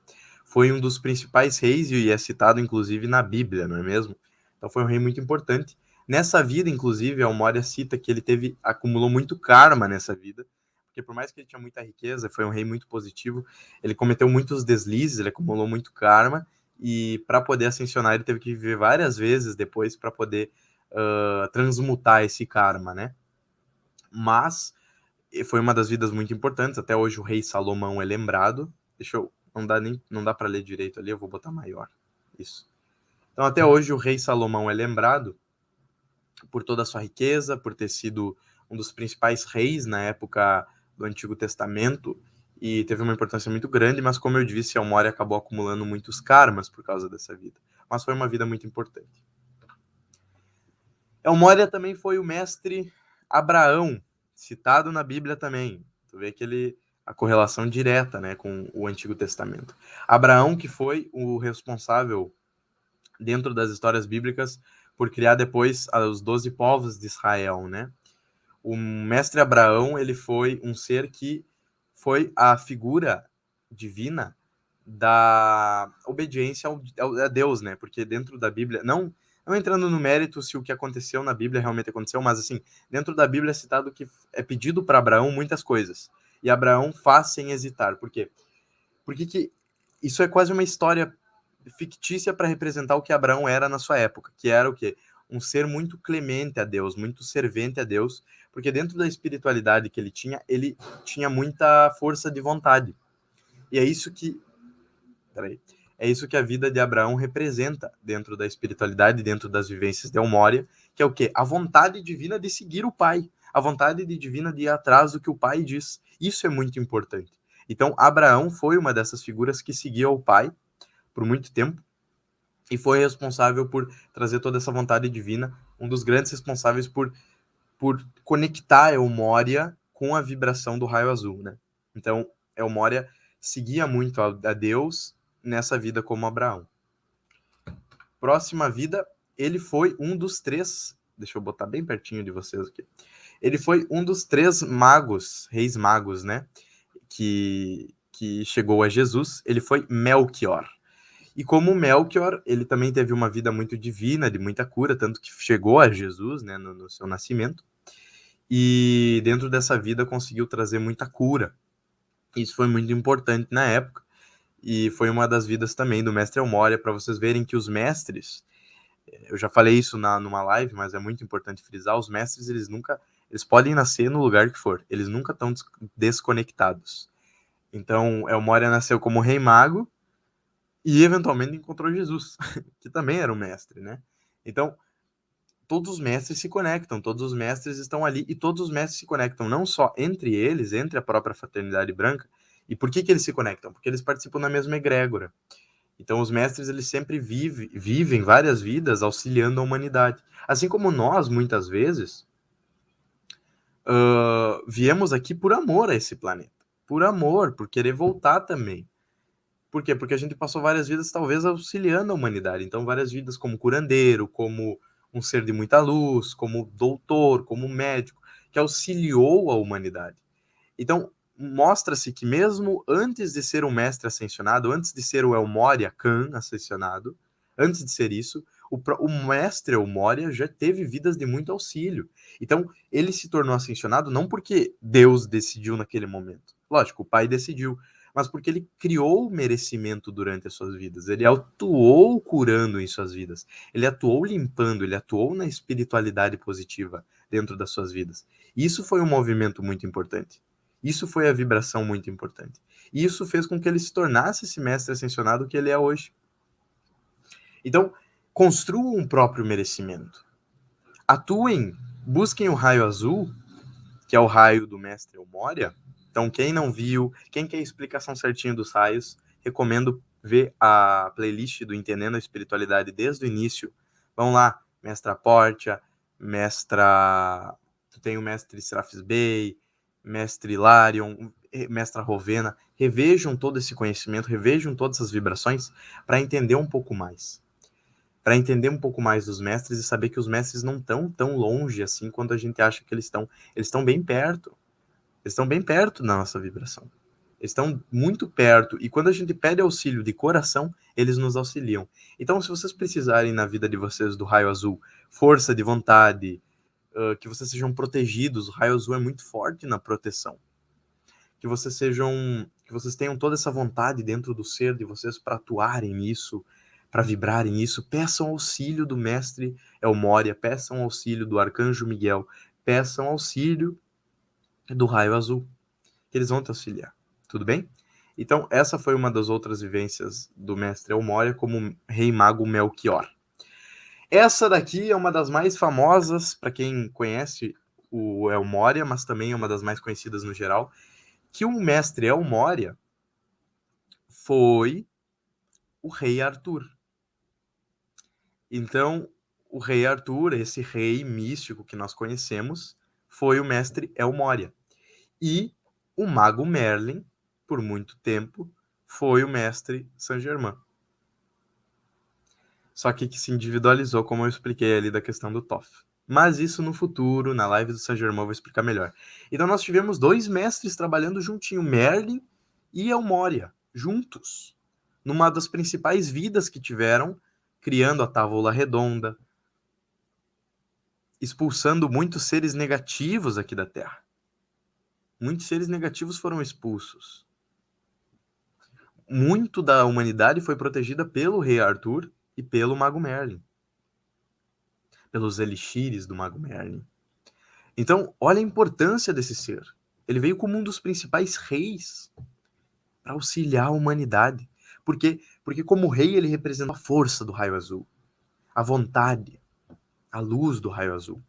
A: Foi um dos principais reis e é citado inclusive na Bíblia, não é mesmo? Então foi um rei muito importante. Nessa vida, inclusive, Elmoria cita que ele acumulou muito karma nessa vida, porque por mais que ele tinha muita riqueza, foi um rei muito positivo, ele cometeu muitos deslizes, ele acumulou muito karma, e para poder ascensionar ele teve que viver várias vezes depois para poder transmutar esse karma, né? Mas foi uma das vidas muito importantes, até hoje o rei Salomão é lembrado. Não dá para ler direito ali, eu vou botar maior. Isso. Então até hoje o rei Salomão é lembrado por toda a sua riqueza, por ter sido um dos principais reis na época do Antigo Testamento, e teve uma importância muito grande, mas como eu disse, Elmoria acabou acumulando muitos karmas por causa dessa vida. Mas foi uma vida muito importante. Elmoria também foi o mestre Abraão, citado na Bíblia também. Tu vê que a correlação direta, né, com o Antigo Testamento. Abraão, que foi o responsável, dentro das histórias bíblicas, por criar depois os 12 povos de Israel, né? O mestre Abraão, ele foi um ser que foi a figura divina da obediência a Deus, né? Porque dentro da Bíblia, não entrando no mérito se o que aconteceu na Bíblia realmente aconteceu, mas assim, dentro da Bíblia é citado que é pedido para Abraão muitas coisas. E Abraão faz sem hesitar. Por quê? Porque que isso é quase uma história fictícia para representar o que Abraão era na sua época, que era o quê? Um ser muito clemente a Deus, muito servente a Deus, porque dentro da espiritualidade que ele tinha muita força de vontade. E é isso que é isso que a vida de Abraão representa dentro da espiritualidade, dentro das vivências de Elmória, que é o quê? A vontade divina de seguir o Pai, a vontade divina de ir atrás do que o Pai diz. Isso é muito importante. Então, Abraão foi uma dessas figuras que seguia o Pai por muito tempo e foi responsável por trazer toda essa vontade divina, um dos grandes responsáveis por conectar Elmória com a vibração do raio azul, né? Então, Elmória seguia muito a Deus nessa vida como Abraão. Próxima vida, ele foi um dos três, deixa eu botar bem pertinho de vocês aqui, ele foi um dos três magos, reis magos, né, que chegou a Jesus, ele foi Melchior. E como Melchior, ele também teve uma vida muito divina, de muita cura, tanto que chegou a Jesus, né, no seu nascimento, e dentro dessa vida conseguiu trazer muita cura. Isso foi muito importante na época, e foi uma das vidas também do mestre Elmória, para vocês verem que os mestres, eu já falei isso numa live, mas é muito importante frisar, os mestres, eles podem nascer no lugar que for, eles nunca estão desconectados. Então, Elmória nasceu como rei mago, e eventualmente encontrou Jesus, que também era um mestre, né? Então, todos os mestres se conectam, todos os mestres estão ali, e todos os mestres se conectam não só entre eles, entre a própria fraternidade branca. E por que eles se conectam? Porque eles participam da mesma egrégora. Então, os mestres, eles sempre vivem várias vidas auxiliando a humanidade. Assim como nós, muitas vezes, viemos aqui por amor a esse planeta. Por amor, por querer voltar também. Por quê? Porque a gente passou várias vidas, talvez, auxiliando a humanidade. Então, várias vidas como curandeiro, como um ser de muita luz, como doutor, como médico, que auxiliou a humanidade. Então, mostra-se que mesmo antes de ser um mestre ascensionado, antes de ser o Elmória Khan ascensionado, antes de ser isso, o mestre Elmória já teve vidas de muito auxílio. Então, ele se tornou ascensionado não porque Deus decidiu naquele momento. Lógico, o Pai decidiu, mas porque ele criou o merecimento durante as suas vidas. Ele atuou curando em suas vidas. Ele atuou limpando, ele atuou na espiritualidade positiva dentro das suas vidas. Isso foi um movimento muito importante. Isso foi a vibração muito importante. E isso fez com que ele se tornasse esse mestre ascensionado que ele é hoje. Então, construam um próprio merecimento. Atuem, busquem o raio azul, que é o raio do mestre Elmória. Então, quem não viu, quem quer a explicação certinha dos raios, recomendo ver a playlist do Entendendo a Espiritualidade desde o início. Vão lá, Mestra Portia, tem o mestre Serafis Bey, mestre Hilarion, mestra Rovena, revejam todo esse conhecimento, revejam todas essas vibrações para entender um pouco mais. Para entender um pouco mais dos mestres e saber que os mestres não estão tão longe assim quanto a gente acha que eles estão. Eles estão bem perto. Eles estão bem perto da nossa vibração. Eles estão muito perto. E quando a gente pede auxílio de coração, eles nos auxiliam. Então, se vocês precisarem na vida de vocês do raio azul, força de vontade, que vocês sejam protegidos, o raio azul é muito forte na proteção. Que vocês tenham toda essa vontade dentro do ser de vocês para atuarem nisso, para vibrarem nisso. Peçam auxílio do mestre Elmória, peçam auxílio do arcanjo Miguel, peçam auxílio do raio azul, que eles vão te auxiliar. Tudo bem? Então, essa foi uma das outras vivências do mestre Elmória como rei mago Melchior. Essa daqui é uma das mais famosas para quem conhece o Elmória, mas também é uma das mais conhecidas no geral, que o mestre Elmória foi o rei Arthur. Então, o rei Arthur, esse rei místico que nós conhecemos, foi o mestre Elmória. E o mago Merlin, por muito tempo, foi o mestre Saint-Germain. Só que se individualizou, como eu expliquei ali da questão do Thoth. Mas isso no futuro, na live do Saint-Germain, eu vou explicar melhor. Então nós tivemos 2 mestres trabalhando juntinho, Merlin e Elmoria, juntos, numa das principais vidas que tiveram, criando a Távola Redonda, expulsando muitos seres negativos aqui da Terra. Muitos seres negativos foram expulsos. Muito da humanidade foi protegida pelo Rei Arthur e pelo Mago Merlin. Pelos elixires do Mago Merlin. Então, olha a importância desse ser. Ele veio como um dos principais reis para auxiliar a humanidade. Porque como rei, ele representa a força do raio azul, a vontade, a luz do raio azul.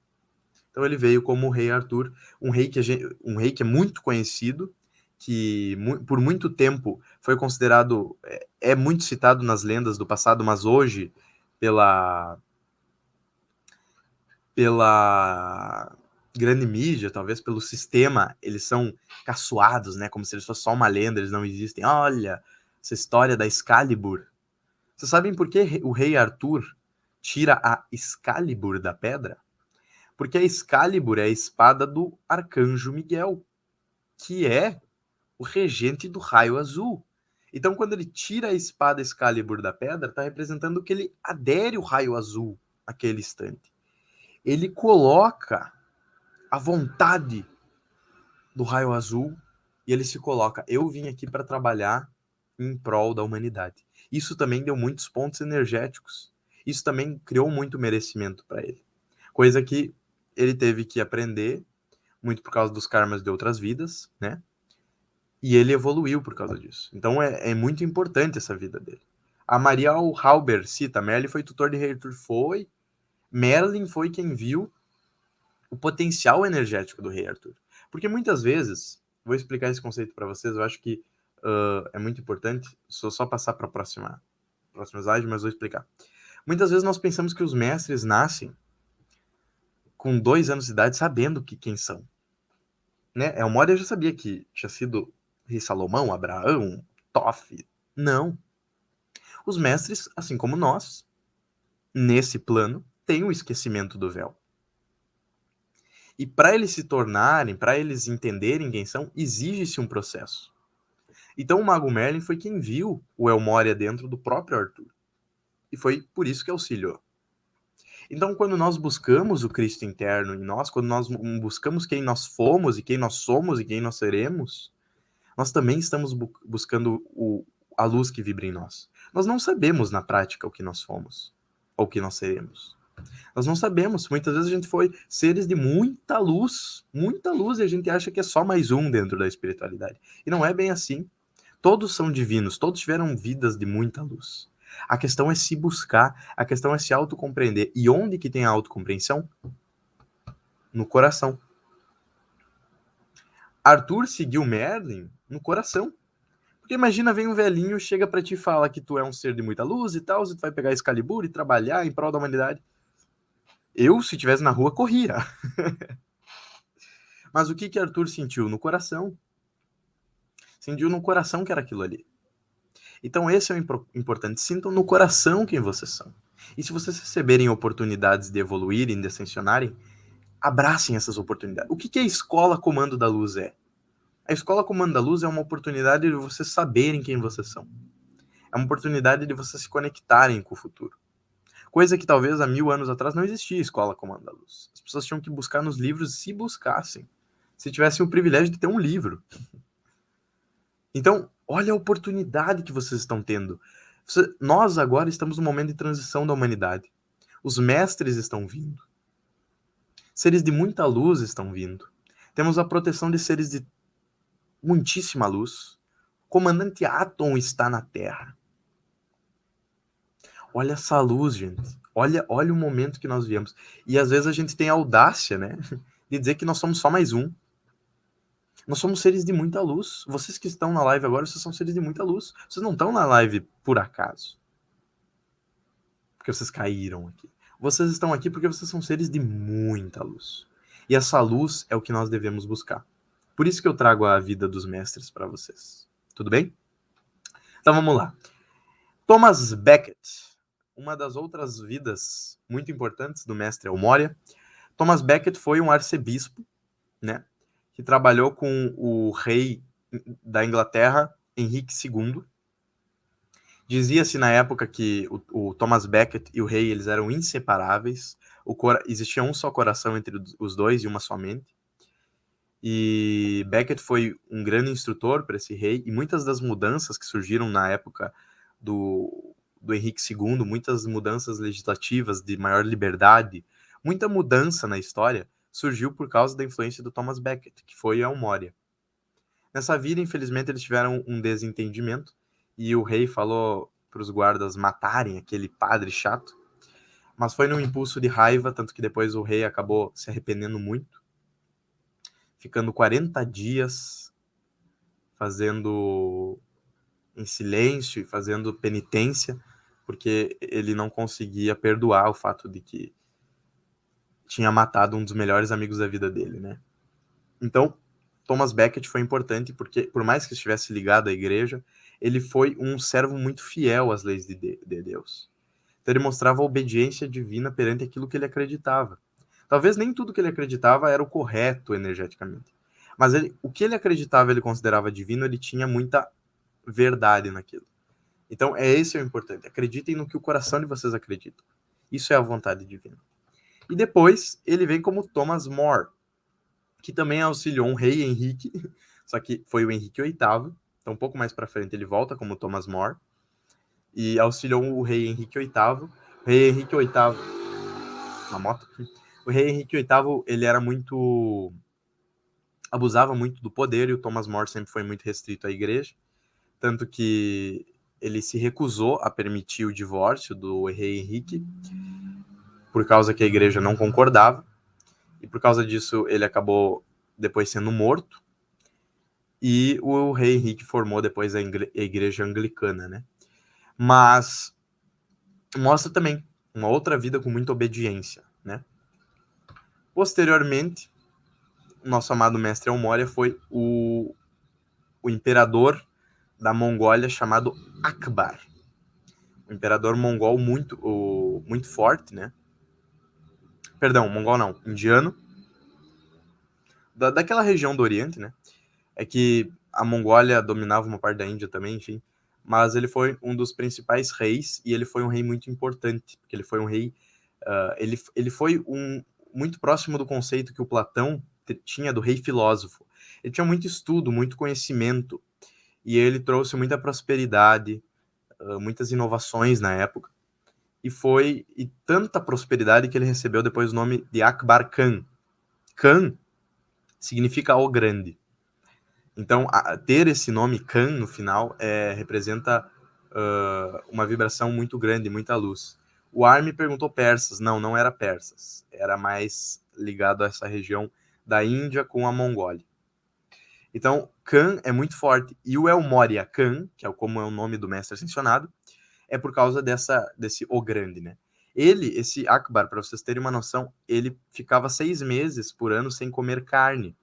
A: Então ele veio como o rei Arthur, um rei que é muito conhecido, que por muito tempo foi considerado, é muito citado nas lendas do passado, mas hoje, pela grande mídia, talvez pelo sistema, eles são caçoados, né? Como se eles fossem só uma lenda, eles não existem. Olha, essa história da Excalibur. Vocês sabem por que o rei Arthur tira a Excalibur da pedra? Porque a Excalibur é a espada do Arcanjo Miguel, que é o regente do raio azul. Então, quando ele tira a espada Excalibur da pedra, está representando que ele adere o raio azul naquele instante. Ele coloca a vontade do raio azul e ele se coloca: eu vim aqui para trabalhar em prol da humanidade. Isso também deu muitos pontos energéticos. Isso também criou muito merecimento para ele. Coisa que ele teve que aprender, muito por causa dos karmas de outras vidas, né? E ele evoluiu por causa disso. Então é muito importante essa vida dele. A Maria Halber cita: Merlin foi tutor de Rei Arthur. Foi. Merlin foi quem viu o potencial energético do Rei Arthur. Porque muitas vezes, vou explicar esse conceito para vocês, eu acho que é muito importante, só passar para a próxima slide, mas vou explicar. Muitas vezes nós pensamos que os mestres nascem com 2 anos de idade sabendo quem são. Né? Elmoria já sabia que tinha sido Rei Salomão, Abraão, Toff. Não. Os mestres, assim como nós, nesse plano, têm o esquecimento do véu. E para eles se tornarem, para eles entenderem quem são, exige-se um processo. Então o Mago Merlin foi quem viu o Elmoria dentro do próprio Arthur. E foi por isso que auxiliou. Então, quando nós buscamos o Cristo interno em nós, quando nós buscamos quem nós fomos e quem nós somos e quem nós seremos, nós também estamos buscando a luz que vibra em nós. Nós não sabemos na prática o que nós fomos ou o que nós seremos. Nós não sabemos. Muitas vezes a gente foi seres de muita luz, e a gente acha que é só mais um dentro da espiritualidade. E não é bem assim. Todos são divinos, todos tiveram vidas de muita luz. A questão é se buscar, a questão é se autocompreender. E onde que tem a autocompreensão? No coração. Arthur seguiu Merlin no coração. Porque imagina, vem um velhinho, chega pra ti e fala que tu é um ser de muita luz e tal, você vai pegar Excalibur e trabalhar em prol da humanidade. Eu, se estivesse na rua, corria. Mas o que Arthur sentiu? No coração. Sentiu no coração que era aquilo ali. Então esse é o importante. Sintam no coração quem vocês são. E se vocês receberem oportunidades de evoluírem, de ascensionarem, abracem essas oportunidades. O que a Escola Comando da Luz é? A Escola Comando da Luz é uma oportunidade de vocês saberem quem vocês são. É uma oportunidade de vocês se conectarem com o futuro. Coisa que talvez há 1000 anos atrás não existia Escola Comando da Luz. As pessoas tinham que buscar nos livros se buscassem. Se tivessem o privilégio de ter um livro. Então, olha a oportunidade que vocês estão tendo. Nós agora estamos num momento de transição da humanidade. Os mestres estão vindo. Seres de muita luz estão vindo. Temos a proteção de seres de muitíssima luz. O comandante Atom está na Terra. Olha essa luz, gente. Olha o momento que nós viemos. E às vezes a gente tem a audácia, né, de dizer que nós somos só mais um. Nós somos seres de muita luz. Vocês que estão na live agora, vocês são seres de muita luz. Vocês não estão na live por acaso. Porque vocês caíram aqui. Vocês estão aqui porque vocês são seres de muita luz. E essa luz é o que nós devemos buscar. Por isso que eu trago a vida dos mestres para vocês. Tudo bem? Então vamos lá. Thomas Becket, uma das outras vidas muito importantes do mestre Elmoria. Thomas Becket foi um arcebispo, né, que trabalhou com o rei da Inglaterra, Henrique II. Dizia-se na época que o Thomas Becket e o rei eles eram inseparáveis. Existia um só coração entre os dois e uma só mente. E Becket foi um grande instrutor para esse rei, e muitas das mudanças que surgiram na época do Henrique II, muitas mudanças legislativas de maior liberdade, muita mudança na história surgiu por causa da influência do Thomas Becket, que foi a Moria. Nessa vida, infelizmente, eles tiveram um desentendimento, e o rei falou para os guardas matarem aquele padre chato, mas foi num impulso de raiva, tanto que depois o rei acabou se arrependendo muito, ficando 40 dias fazendo em silêncio e fazendo penitência, porque ele não conseguia perdoar o fato de que tinha matado um dos melhores amigos da vida dele, né? Então, Thomas Becket foi importante porque, por mais que estivesse ligado à igreja, ele foi um servo muito fiel às leis de Deus. Então, ele mostrava a obediência divina perante aquilo que ele acreditava. Talvez nem tudo que ele acreditava era o correto energeticamente, mas o que ele acreditava, ele considerava divino, ele tinha muita verdade naquilo. Então, esse é o importante. Acreditem no que o coração de vocês acredita. Isso é a vontade divina. E depois, ele vem como Thomas More, que também auxiliou um rei Henrique, só que foi o Henrique VIII. Então, um pouco mais para frente, ele volta como Thomas More e auxiliou o rei Henrique VIII. O rei Henrique VIII... Uma moto? O rei Henrique VIII, ele era muito... abusava muito do poder, e o Thomas More sempre foi muito restrito à igreja, tanto que ele se recusou a permitir o divórcio do rei Henrique, por causa que a igreja não concordava, e por causa disso ele acabou depois sendo morto, e o rei Henrique formou depois a igreja anglicana, né? Mas mostra também uma outra vida com muita obediência, né? Posteriormente, o nosso amado mestre Elmória foi o imperador da Mongólia chamado Akbar. Um imperador mongol muito forte, né? Perdão, mongol não, indiano. Daquela região do Oriente, né? É que a Mongólia dominava uma parte da Índia também, enfim. Mas ele foi um dos principais reis, e ele foi um rei muito importante, porque ele foi um rei... ele foi muito próximo do conceito que o Platão tinha do rei filósofo. Ele tinha muito estudo, muito conhecimento, e ele trouxe muita prosperidade, muitas inovações na época, e tanta prosperidade que ele recebeu depois o nome de Akbar Khan. Khan significa o grande. Então, ter esse nome Khan no final representa uma vibração muito grande, muita luz. O Armin perguntou persas. Não era persas. Era mais ligado a essa região da Índia com a Mongólia. Então, Khan é muito forte. E o Elmória Khan, que é como é o nome do mestre ascensionado, é por causa desse O Grande, né? Esse Akbar, para vocês terem uma noção, ele ficava 6 meses por ano sem comer carne.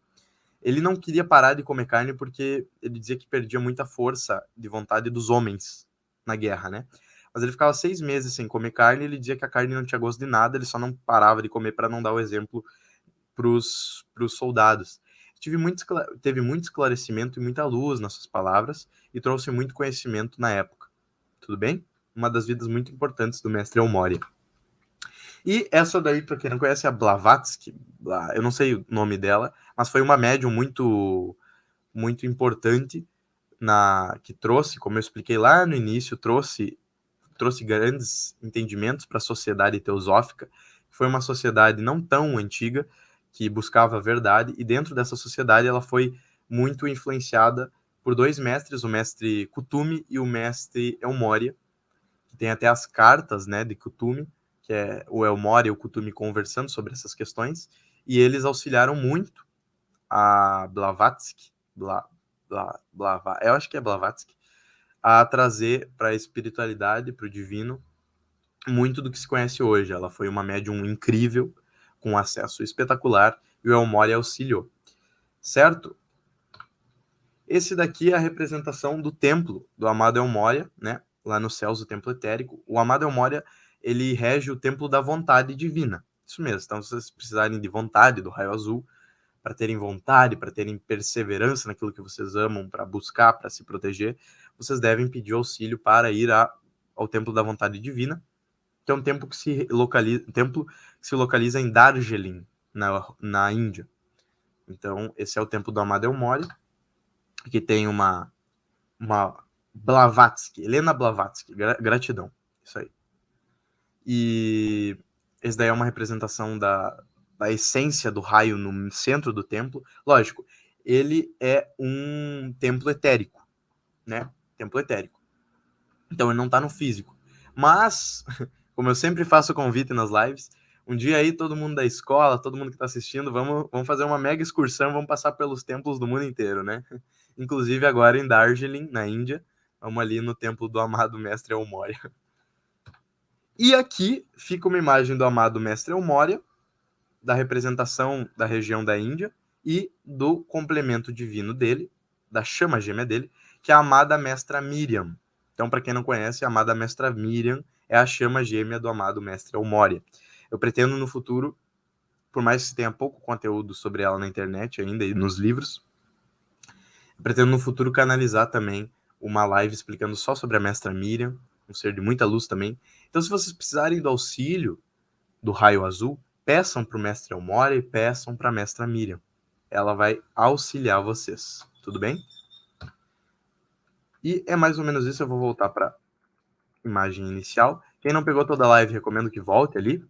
A: Ele não queria parar de comer carne porque ele dizia que perdia muita força de vontade dos homens na guerra, né? Mas ele ficava 6 meses sem comer carne, e ele dizia que a carne não tinha gosto de nada, ele só não parava de comer para não dar o exemplo para os soldados. Teve muito esclarecimento e muita luz nas suas palavras, e trouxe muito conhecimento na época. Tudo bem? Uma das vidas muito importantes do mestre Elmória. E essa daí, para quem não conhece, é a Blavatsky. Eu não sei o nome dela, mas foi uma médium muito, muito importante que trouxe, como eu expliquei lá no início, trouxe grandes entendimentos para a sociedade teosófica. Foi uma sociedade não tão antiga, que buscava a verdade, e dentro dessa sociedade ela foi muito influenciada por 2 mestres, o mestre Kuthumi e o mestre Elmória, que tem até as cartas, né, de Kuthumi, que é o Elmória e o Kuthumi conversando sobre essas questões, e eles auxiliaram muito a Blavatsky, eu acho que é Blavatsky, a trazer para a espiritualidade, para o divino, muito do que se conhece hoje. Ela foi uma médium incrível, com acesso espetacular, e o Elmória auxiliou. Certo? Esse daqui é a representação do templo do amado Elmória, né? Lá nos céus do templo etérico. O amado Elmória, ele rege o templo da vontade divina. Isso mesmo. Então, se vocês precisarem de vontade do raio azul, para terem vontade, para terem perseverança naquilo que vocês amam, para buscar, para se proteger, vocês devem pedir auxílio para ir ao Templo da Vontade Divina, que é um templo que se localiza em Darjeeling, na Índia. Então, esse é o templo do amado El-Morya, que tem uma Blavatsky, Helena Blavatsky, gratidão, isso aí. E esse daí é uma representação da essência do raio no centro do templo. Lógico, ele é um templo etérico, né? Templo etérico. Então ele não tá no físico. Mas, como eu sempre faço convite nas lives, um dia aí todo mundo da escola, todo mundo que tá assistindo, vamos fazer uma mega excursão, vamos passar pelos templos do mundo inteiro, né? Inclusive agora em Darjeeling, na Índia, vamos ali no templo do amado mestre El-Morya. E aqui fica uma imagem do amado mestre El-Morya, da representação da região da Índia e do complemento divino dele, da chama gêmea dele, que é a amada mestra Miriam. Então, para quem não conhece, a amada mestra Miriam é a chama gêmea do amado mestre El-Morya. Eu pretendo no futuro, por mais que tenha pouco conteúdo sobre ela na internet ainda e nos livros, eu pretendo no futuro canalizar também uma live explicando só sobre a mestra Miriam, um ser de muita luz também. Então, se vocês precisarem do auxílio do raio azul, peçam para o mestre El-Morya e peçam para a mestra Miriam. Ela vai auxiliar vocês. Tudo bem? E é mais ou menos isso. Eu vou voltar para a imagem inicial. Quem não pegou toda a live, recomendo que volte ali.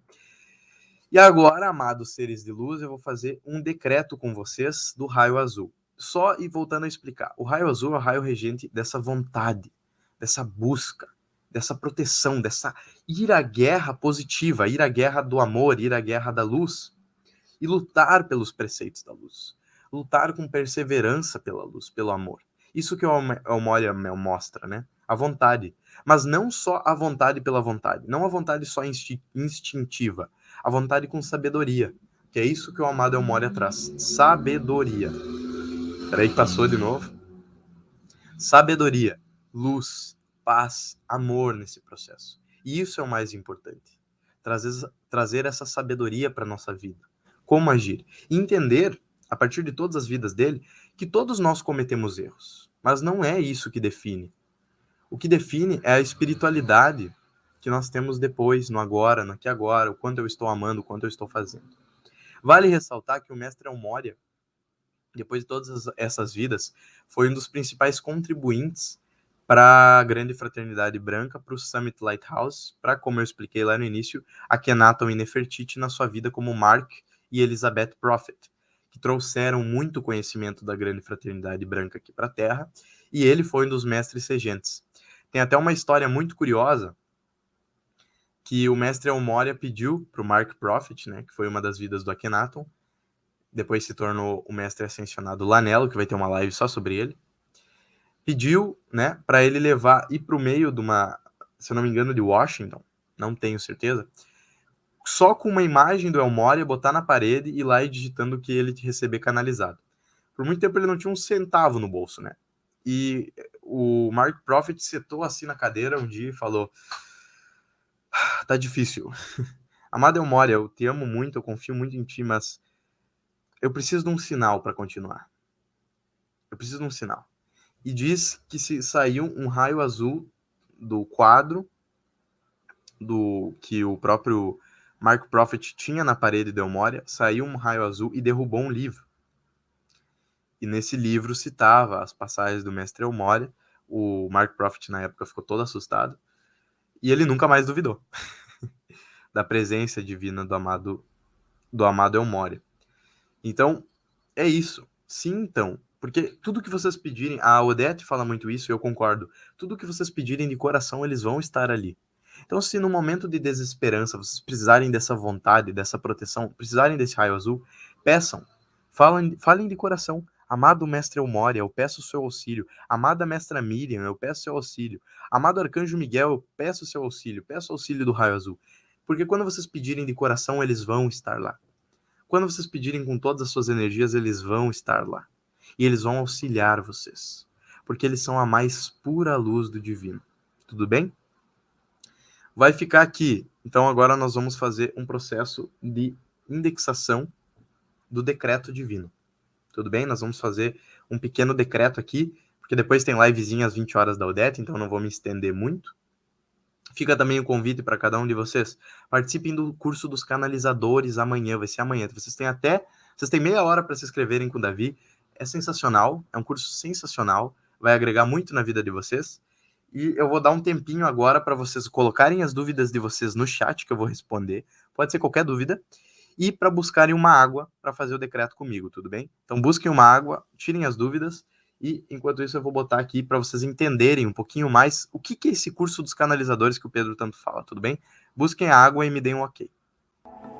A: E agora, amados seres de luz, eu vou fazer um decreto com vocês do raio azul. Só e voltando a explicar. O raio azul é o raio regente dessa vontade, dessa busca, dessa proteção, dessa ir à guerra positiva, ir à guerra do amor, ir à guerra da luz e lutar pelos preceitos da luz. Lutar com perseverança pela luz, pelo amor. Isso que o El-Morya mostra, né? A vontade. Mas não só a vontade pela vontade. Não a vontade só instintiva. A vontade com sabedoria. Que é isso que o amado El-Morya traz. Sabedoria. Peraí que passou de novo. Sabedoria, luz, paz, amor nesse processo. E isso é o mais importante. Trazer essa sabedoria para a nossa vida. Como agir. E entender, a partir de todas as vidas dele, que todos nós cometemos erros. Mas não é isso que define. O que define é a espiritualidade que nós temos depois, no agora, no aqui agora, o quanto eu estou amando, o quanto eu estou fazendo. Vale ressaltar que o mestre El-Morya, depois de todas essas vidas, foi um dos principais contribuintes para a Grande Fraternidade Branca, para o Summit Lighthouse, para, como eu expliquei lá no início, Akhenaton e Nefertiti na sua vida como Mark e Elizabeth Prophet, que trouxeram muito conhecimento da Grande Fraternidade Branca aqui para a Terra, e ele foi um dos mestres regentes. Tem até uma história muito curiosa, que o mestre El-Morya pediu para o Mark Prophet, né, que foi uma das vidas do Akhenaton, depois se tornou o mestre ascensionado Lanello, que vai ter uma live só sobre ele, pediu, né, para ele ir para o meio de uma, se eu não me engano, de Washington, não tenho certeza, só com uma imagem do El-Morya, botar na parede e ir lá e digitando o que ele receber canalizado. Por muito tempo ele não tinha um centavo no bolso, né? E o Mark Prophet sentou assim na cadeira um dia e falou: tá difícil. Amado El-Morya, eu te amo muito, eu confio muito em ti, mas eu preciso de um sinal para continuar. Eu preciso de um sinal. E diz que se saiu um raio azul do quadro do que o próprio Mark Prophet tinha na parede de El-Morya, saiu um raio azul e derrubou um livro. E nesse livro citava as passagens do mestre El-Morya. O Mark Prophet na época ficou todo assustado e ele nunca mais duvidou da presença divina do amado El-Morya. Então, é isso. Sim, então. Porque tudo que vocês pedirem, a Odete fala muito isso e eu concordo. Tudo que vocês pedirem de coração, eles vão estar ali. Então, se no momento de desesperança vocês precisarem dessa vontade, dessa proteção, precisarem desse raio azul, peçam. Falem de coração. Amado mestre El-Morya, eu peço o seu auxílio. Amada mestra Miriam, eu peço o seu auxílio. Amado arcanjo Miguel, eu peço o seu auxílio. Peço o auxílio do raio azul. Porque quando vocês pedirem de coração, eles vão estar lá. Quando vocês pedirem com todas as suas energias, eles vão estar lá. E eles vão auxiliar vocês. Porque eles são a mais pura luz do divino. Tudo bem? Vai ficar aqui Então agora nós vamos fazer um processo de indexação do decreto divino. Tudo bem? Nós vamos fazer um pequeno decreto aqui, porque depois tem livezinha às 20 horas da Odete, então não vou me estender muito. Fica também o convite para cada um de vocês. Participem do curso dos canalizadores amanhã, vai ser amanhã. Vocês têm meia hora para se inscreverem com o Davi. É sensacional, é um curso sensacional, vai agregar muito na vida de vocês. E eu vou dar um tempinho agora para vocês colocarem as dúvidas de vocês no chat, que eu vou responder. Pode ser qualquer dúvida. E para buscarem uma água para fazer o decreto comigo, tudo bem? Então busquem uma água, tirem as dúvidas. E, enquanto isso, eu vou botar aqui para vocês entenderem um pouquinho mais o que é esse curso dos canalizadores que o Pedro tanto fala, tudo bem? Busquem a água e me deem um ok.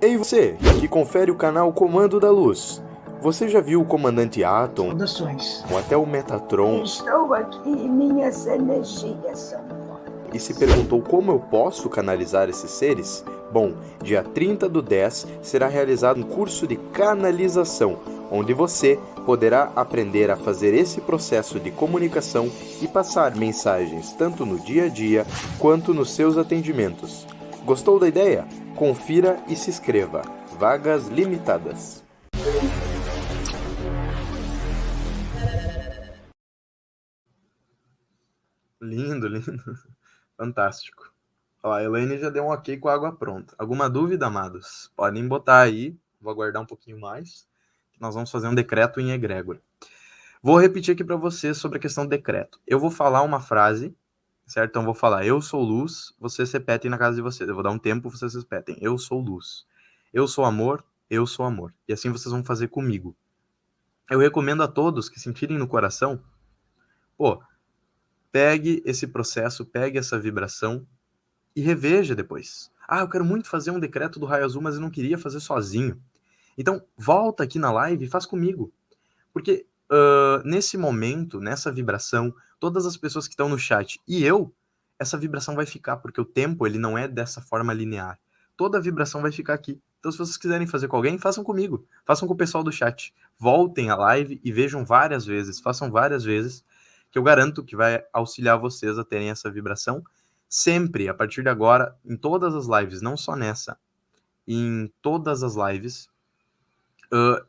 A: Ei, você, que confere o canal Comando da Luz. Você já viu o comandante Atom?
B: Saudações.
A: Ou até o Metatron?
C: Estou aqui e minhas energias são fortes.
A: E se perguntou como eu posso canalizar esses seres? Bom, dia 30/10 será realizado um curso de canalização, onde você poderá aprender a fazer esse processo de comunicação e passar mensagens tanto no dia a dia quanto nos seus atendimentos. Gostou da ideia? Confira e se inscreva. Vagas limitadas. Lindo, lindo. Fantástico. Ó, a Elaine já deu um ok com a água pronta. Alguma dúvida, amados? Podem botar aí. Vou aguardar um pouquinho mais. Nós vamos fazer um decreto em egrégora. Vou repetir aqui para vocês sobre a questão do decreto. Eu vou falar uma frase, certo? Então vou falar, eu sou luz, vocês repetem na casa de vocês. Eu vou dar um tempo, vocês repetem. Eu sou luz. Eu sou amor, eu sou amor. E assim vocês vão fazer comigo. Eu recomendo a todos que sentirem no coração, pegue esse processo, pegue essa vibração e reveja depois. Ah, eu quero muito fazer um decreto do raio azul, mas eu não queria fazer sozinho. Então, volta aqui na live e faz comigo. Porque nesse momento, nessa vibração, todas as pessoas que estão no chat e eu, essa vibração vai ficar, porque o tempo ele não é dessa forma linear. Toda a vibração vai ficar aqui. Então, se vocês quiserem fazer com alguém, façam comigo. Façam com o pessoal do chat. Voltem à live e vejam várias vezes. Façam várias vezes, que eu garanto que vai auxiliar vocês a terem essa vibração. Sempre, a partir de agora, em todas as lives, não só nessa, em todas as lives,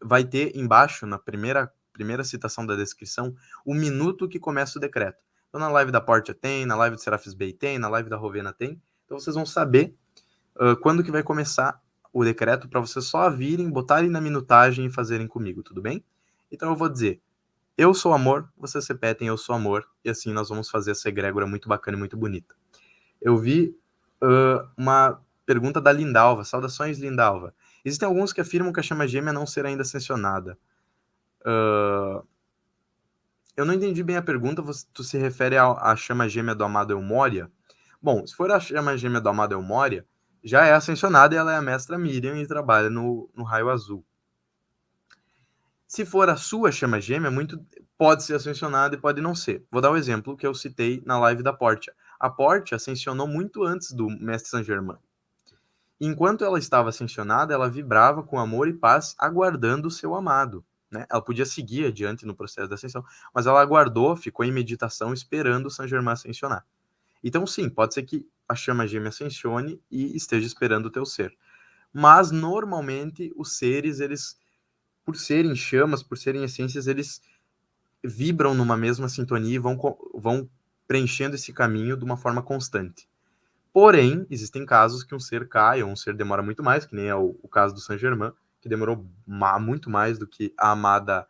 A: vai ter embaixo, na primeira citação da descrição, o minuto que começa o decreto. Então, na live da Portia tem, na live do Serafis Bey tem, na live da Rovena tem. Então, vocês vão saber quando que vai começar o decreto para vocês só virem, botarem na minutagem e fazerem comigo, tudo bem? Então, eu vou dizer, eu sou amor, vocês repetem, eu sou amor, e assim nós vamos fazer essa egrégora muito bacana e muito bonita. Eu vi uma pergunta da Lindalva. Saudações, Lindalva. Existem alguns que afirmam que a chama gêmea não será ainda ascensionada. Eu não entendi bem a pergunta. Tu se refere à chama gêmea do amado Elmória? Bom, se for a chama gêmea do amado Elmória, já é ascensionada e ela é a mestra Miriam e trabalha no raio azul. Se for a sua chama gêmea, pode ser ascensionada e pode não ser. Vou dar um exemplo que eu citei na live da Portia. A Portia ascensionou muito antes do mestre Saint-Germain. Enquanto ela estava ascensionada, ela vibrava com amor e paz, aguardando o seu amado. Né? Ela podia seguir adiante no processo da ascensão, mas ela aguardou, ficou em meditação, esperando o Saint-Germain ascensionar. Então, sim, pode ser que a chama gêmea ascensione e esteja esperando o teu ser. Mas, normalmente, os seres, eles, por serem chamas, por serem essências, eles vibram numa mesma sintonia e vão preenchendo esse caminho de uma forma constante. Porém, existem casos que um ser cai ou um ser demora muito mais, que nem é o caso do Saint-Germain, que demorou muito mais do que a amada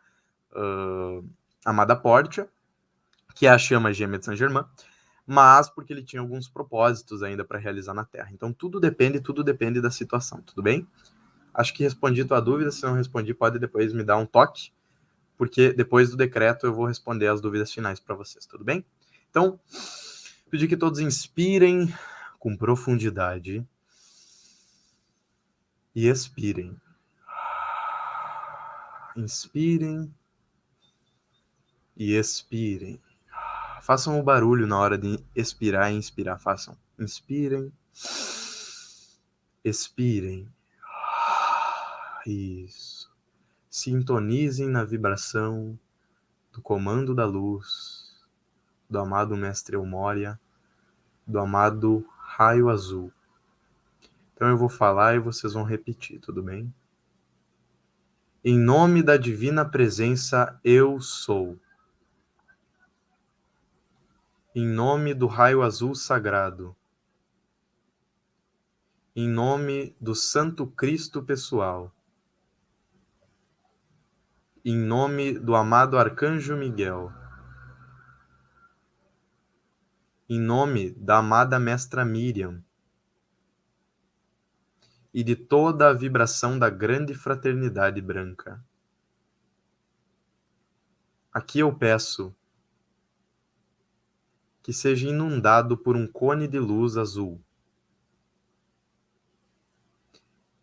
A: Portia, que é a chama gêmea de Saint-Germain, mas porque ele tinha alguns propósitos ainda para realizar na Terra. Então tudo depende da situação, tudo bem? Acho que respondi tua dúvida. Se não respondi, pode depois me dar um toque, porque depois do decreto eu vou responder as dúvidas finais para vocês, tudo bem? Então, pedir que todos inspirem com profundidade e expirem. Inspirem e expirem. Façam o barulho na hora de expirar e inspirar. Façam. Inspirem. Expirem. Isso. Sintonizem na vibração do comando da luz, do amado Mestre Elmória, do amado Raio Azul. Então eu vou falar e vocês vão repetir, tudo bem? Em nome da divina presença, eu sou. Em nome do raio azul sagrado. Em nome do Santo Cristo pessoal. Em nome do amado Arcanjo Miguel. Em nome da amada Mestra Miriam. E de toda a vibração da grande fraternidade branca. Aqui eu peço que seja inundado por um cone de luz azul.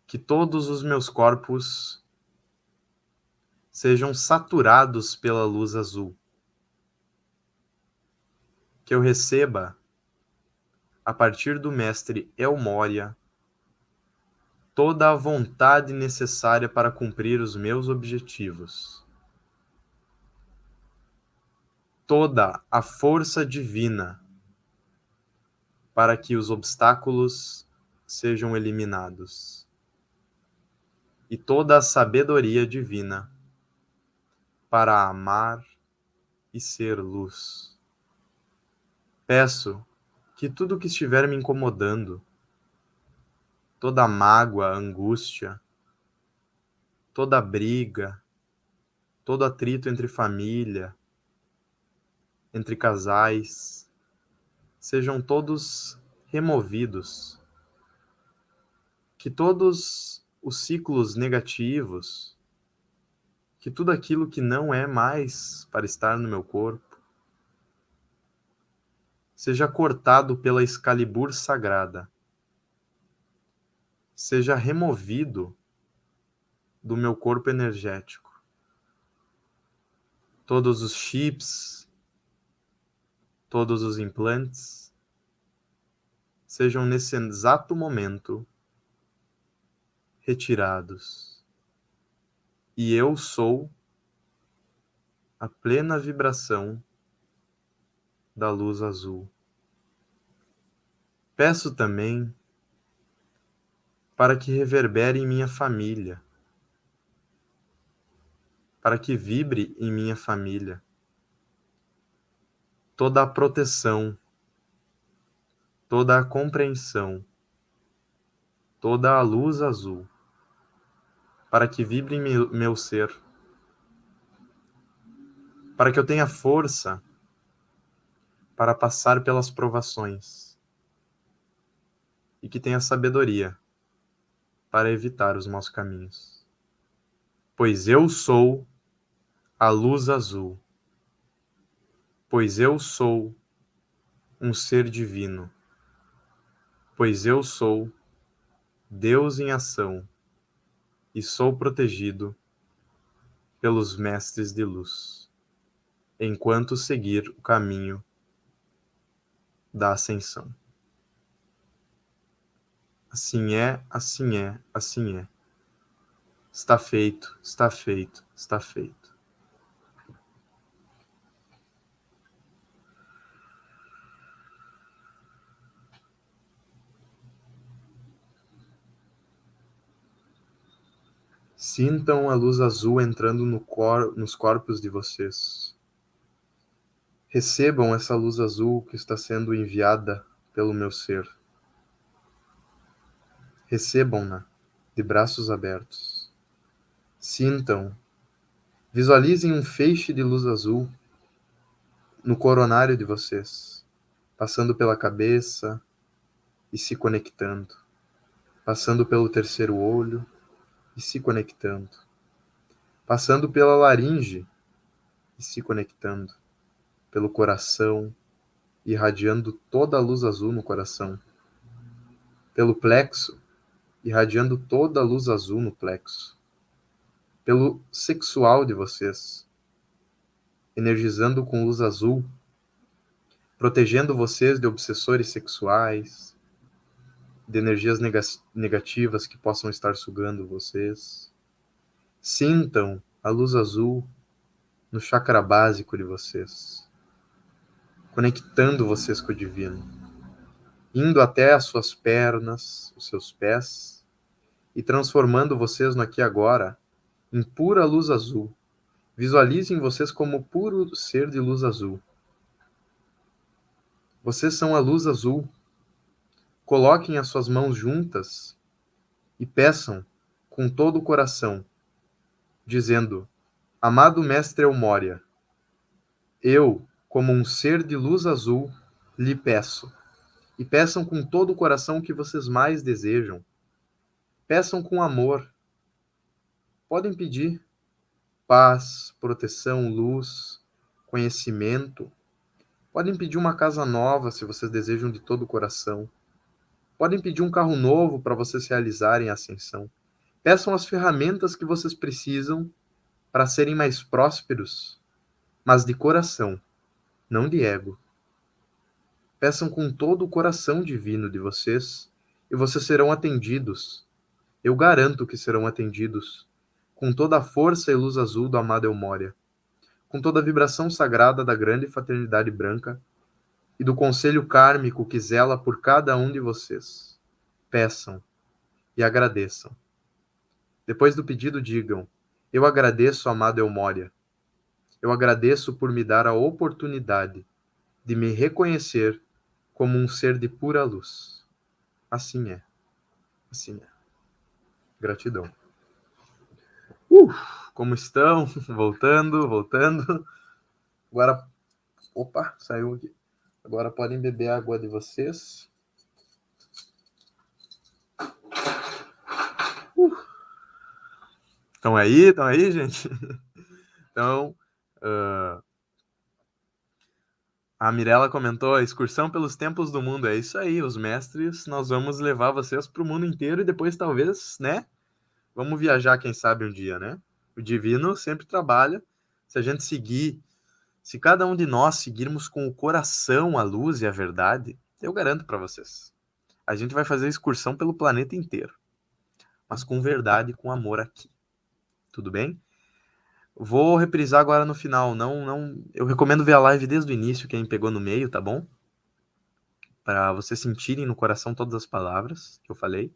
A: Que todos os meus corpos sejam saturados pela luz azul. Que eu receba, a partir do Mestre El Moria, toda a vontade necessária para cumprir os meus objetivos. Toda a força divina para que os obstáculos sejam eliminados. E toda a sabedoria divina para amar e ser luz. Peço que tudo que estiver me incomodando, toda a mágoa, angústia, toda briga, todo atrito entre família, entre casais, sejam todos removidos. Que todos os ciclos negativos, que tudo aquilo que não é mais para estar no meu corpo, seja cortado pela Excalibur sagrada, seja removido do meu corpo energético. Todos os chips, todos os implantes, sejam nesse exato momento retirados. E eu sou a plena vibração da luz azul. Peço também para que reverbere em minha família, para que vibre em minha família toda a proteção, toda a compreensão, toda a luz azul, para que vibre em meu ser, para que eu tenha força para passar pelas provações e que tenha sabedoria para evitar os maus caminhos. Pois eu sou a luz azul, pois eu sou um ser divino, pois eu sou Deus em ação e sou protegido pelos mestres de luz, enquanto seguir o caminho da ascensão. Assim é, assim é, assim é. Está feito, está feito, está feito. Sintam a luz azul entrando nos corpos de vocês. Recebam essa luz azul que está sendo enviada pelo meu ser. Recebam-na de braços abertos. Sintam, visualizem um feixe de luz azul no coronário de vocês, passando pela cabeça e se conectando, passando pelo terceiro olho e se conectando, passando pela laringe e se conectando, pelo coração, irradiando toda a luz azul no coração, pelo plexo, irradiando toda a luz azul no plexo, pelo sexual de vocês, energizando com luz azul, protegendo vocês de obsessores sexuais, de energias negativas que possam estar sugando vocês. Sintam a luz azul no chakra básico de vocês, conectando vocês com o divino. indo até as suas pernas, os seus pés, e transformando vocês no aqui e agora em pura luz azul. Visualizem vocês como puro ser de luz azul. Vocês são a luz azul. Coloquem as suas mãos juntas e peçam com todo o coração, dizendo: Amado Mestre Elmória, eu, como um ser de luz azul, lhe peço. E peçam com todo o coração o que vocês mais desejam. Peçam com amor. Podem pedir paz, proteção, luz, conhecimento. Podem pedir uma casa nova, se vocês desejam de todo o coração. Podem pedir um carro novo para vocês realizarem a ascensão. Peçam as ferramentas que vocês precisam para serem mais prósperos, mas de coração, não de ego. Peçam com todo o coração divino de vocês e vocês serão atendidos. Eu garanto que serão atendidos com toda a força e luz azul do amado Elmória, com toda a vibração sagrada da grande fraternidade branca e do conselho kármico que zela por cada um de vocês. Peçam e agradeçam. Depois do pedido, digam: eu agradeço, amado Elmória. Eu agradeço por me dar a oportunidade de me reconhecer como um ser de pura luz. Assim é. Assim é. Gratidão. Como estão? Voltando. Agora... Opa, saiu aqui. Agora podem beber a água de vocês. Estão aí, gente? Então, a Mirella comentou: a excursão pelos templos do mundo. É isso aí, os mestres, nós vamos levar vocês para o mundo inteiro e depois talvez, né? Vamos viajar, quem sabe, um dia, né? O divino sempre trabalha. Se a gente seguir, se cada um de nós seguirmos com o coração a luz e a verdade, eu garanto para vocês, a gente vai fazer excursão pelo planeta inteiro, mas com verdade e com amor aqui. Tudo bem? Vou reprisar agora no final. Eu recomendo ver a live desde o início, quem pegou no meio, tá bom? Para vocês sentirem no coração todas as palavras que eu falei.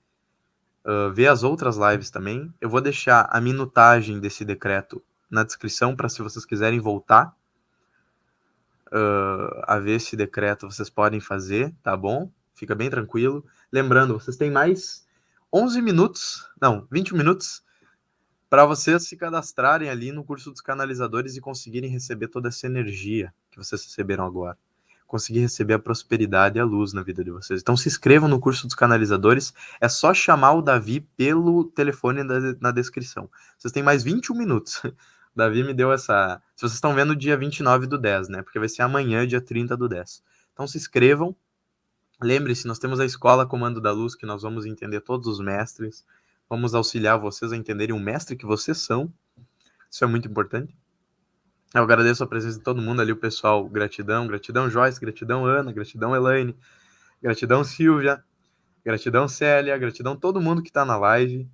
A: Ver as outras lives também. Eu vou deixar a minutagem desse decreto na descrição para, se vocês quiserem voltar a ver esse decreto, vocês podem fazer, tá bom? Fica bem tranquilo. Lembrando, vocês têm mais 20 minutos para vocês se cadastrarem ali no curso dos canalizadores e conseguirem receber toda essa energia que vocês receberam agora. Conseguir receber a prosperidade e a luz na vida de vocês. Então se inscrevam no curso dos canalizadores. É só chamar o Davi pelo telefone na descrição. Vocês têm mais 21 minutos. O Davi me deu essa... Se vocês estão vendo dia 29/10, né? Porque vai ser amanhã, dia 30/10. Então se inscrevam. Lembre-se, nós temos a Escola Comando da Luz, que nós vamos entender todos os mestres. Vamos auxiliar vocês a entenderem o mestre que vocês são. Isso é muito importante. Eu agradeço a presença de todo mundo ali, o pessoal. Gratidão Joyce, gratidão Ana, gratidão Elaine, gratidão Silvia, gratidão Célia, gratidão todo mundo que está na live.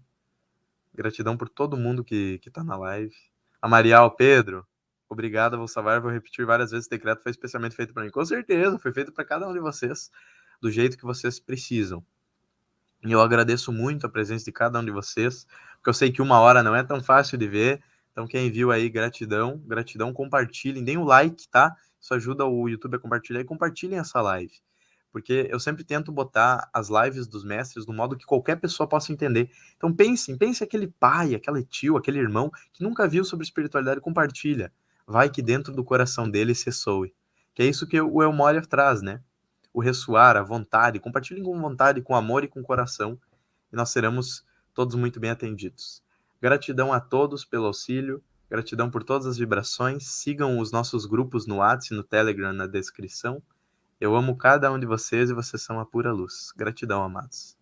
A: Gratidão por todo mundo que está na live. A Marial, Pedro, obrigado, vou salvar, vou repetir várias vezes, o decreto foi especialmente feito para mim. Com certeza, foi feito para cada um de vocês, do jeito que vocês precisam. E eu agradeço muito a presença de cada um de vocês, porque eu sei que 1 hora não é tão fácil de ver. Então quem viu aí, gratidão, compartilhem, deem o like, tá? Isso ajuda o YouTube a compartilhar, e compartilhem essa live. Porque eu sempre tento botar as lives dos mestres no modo que qualquer pessoa possa entender. Então pense aquele pai, aquele tio, aquele irmão que nunca viu sobre espiritualidade, compartilha. Vai que dentro do coração dele se ressoe. Que é isso que o Elmória traz, né? O ressoar, a vontade. Compartilhem com vontade, com amor e com coração. E nós seremos todos muito bem atendidos. Gratidão a todos pelo auxílio. Gratidão por todas as vibrações. Sigam os nossos grupos no WhatsApp e no Telegram na descrição. Eu amo cada um de vocês e vocês são a pura luz. Gratidão, amados.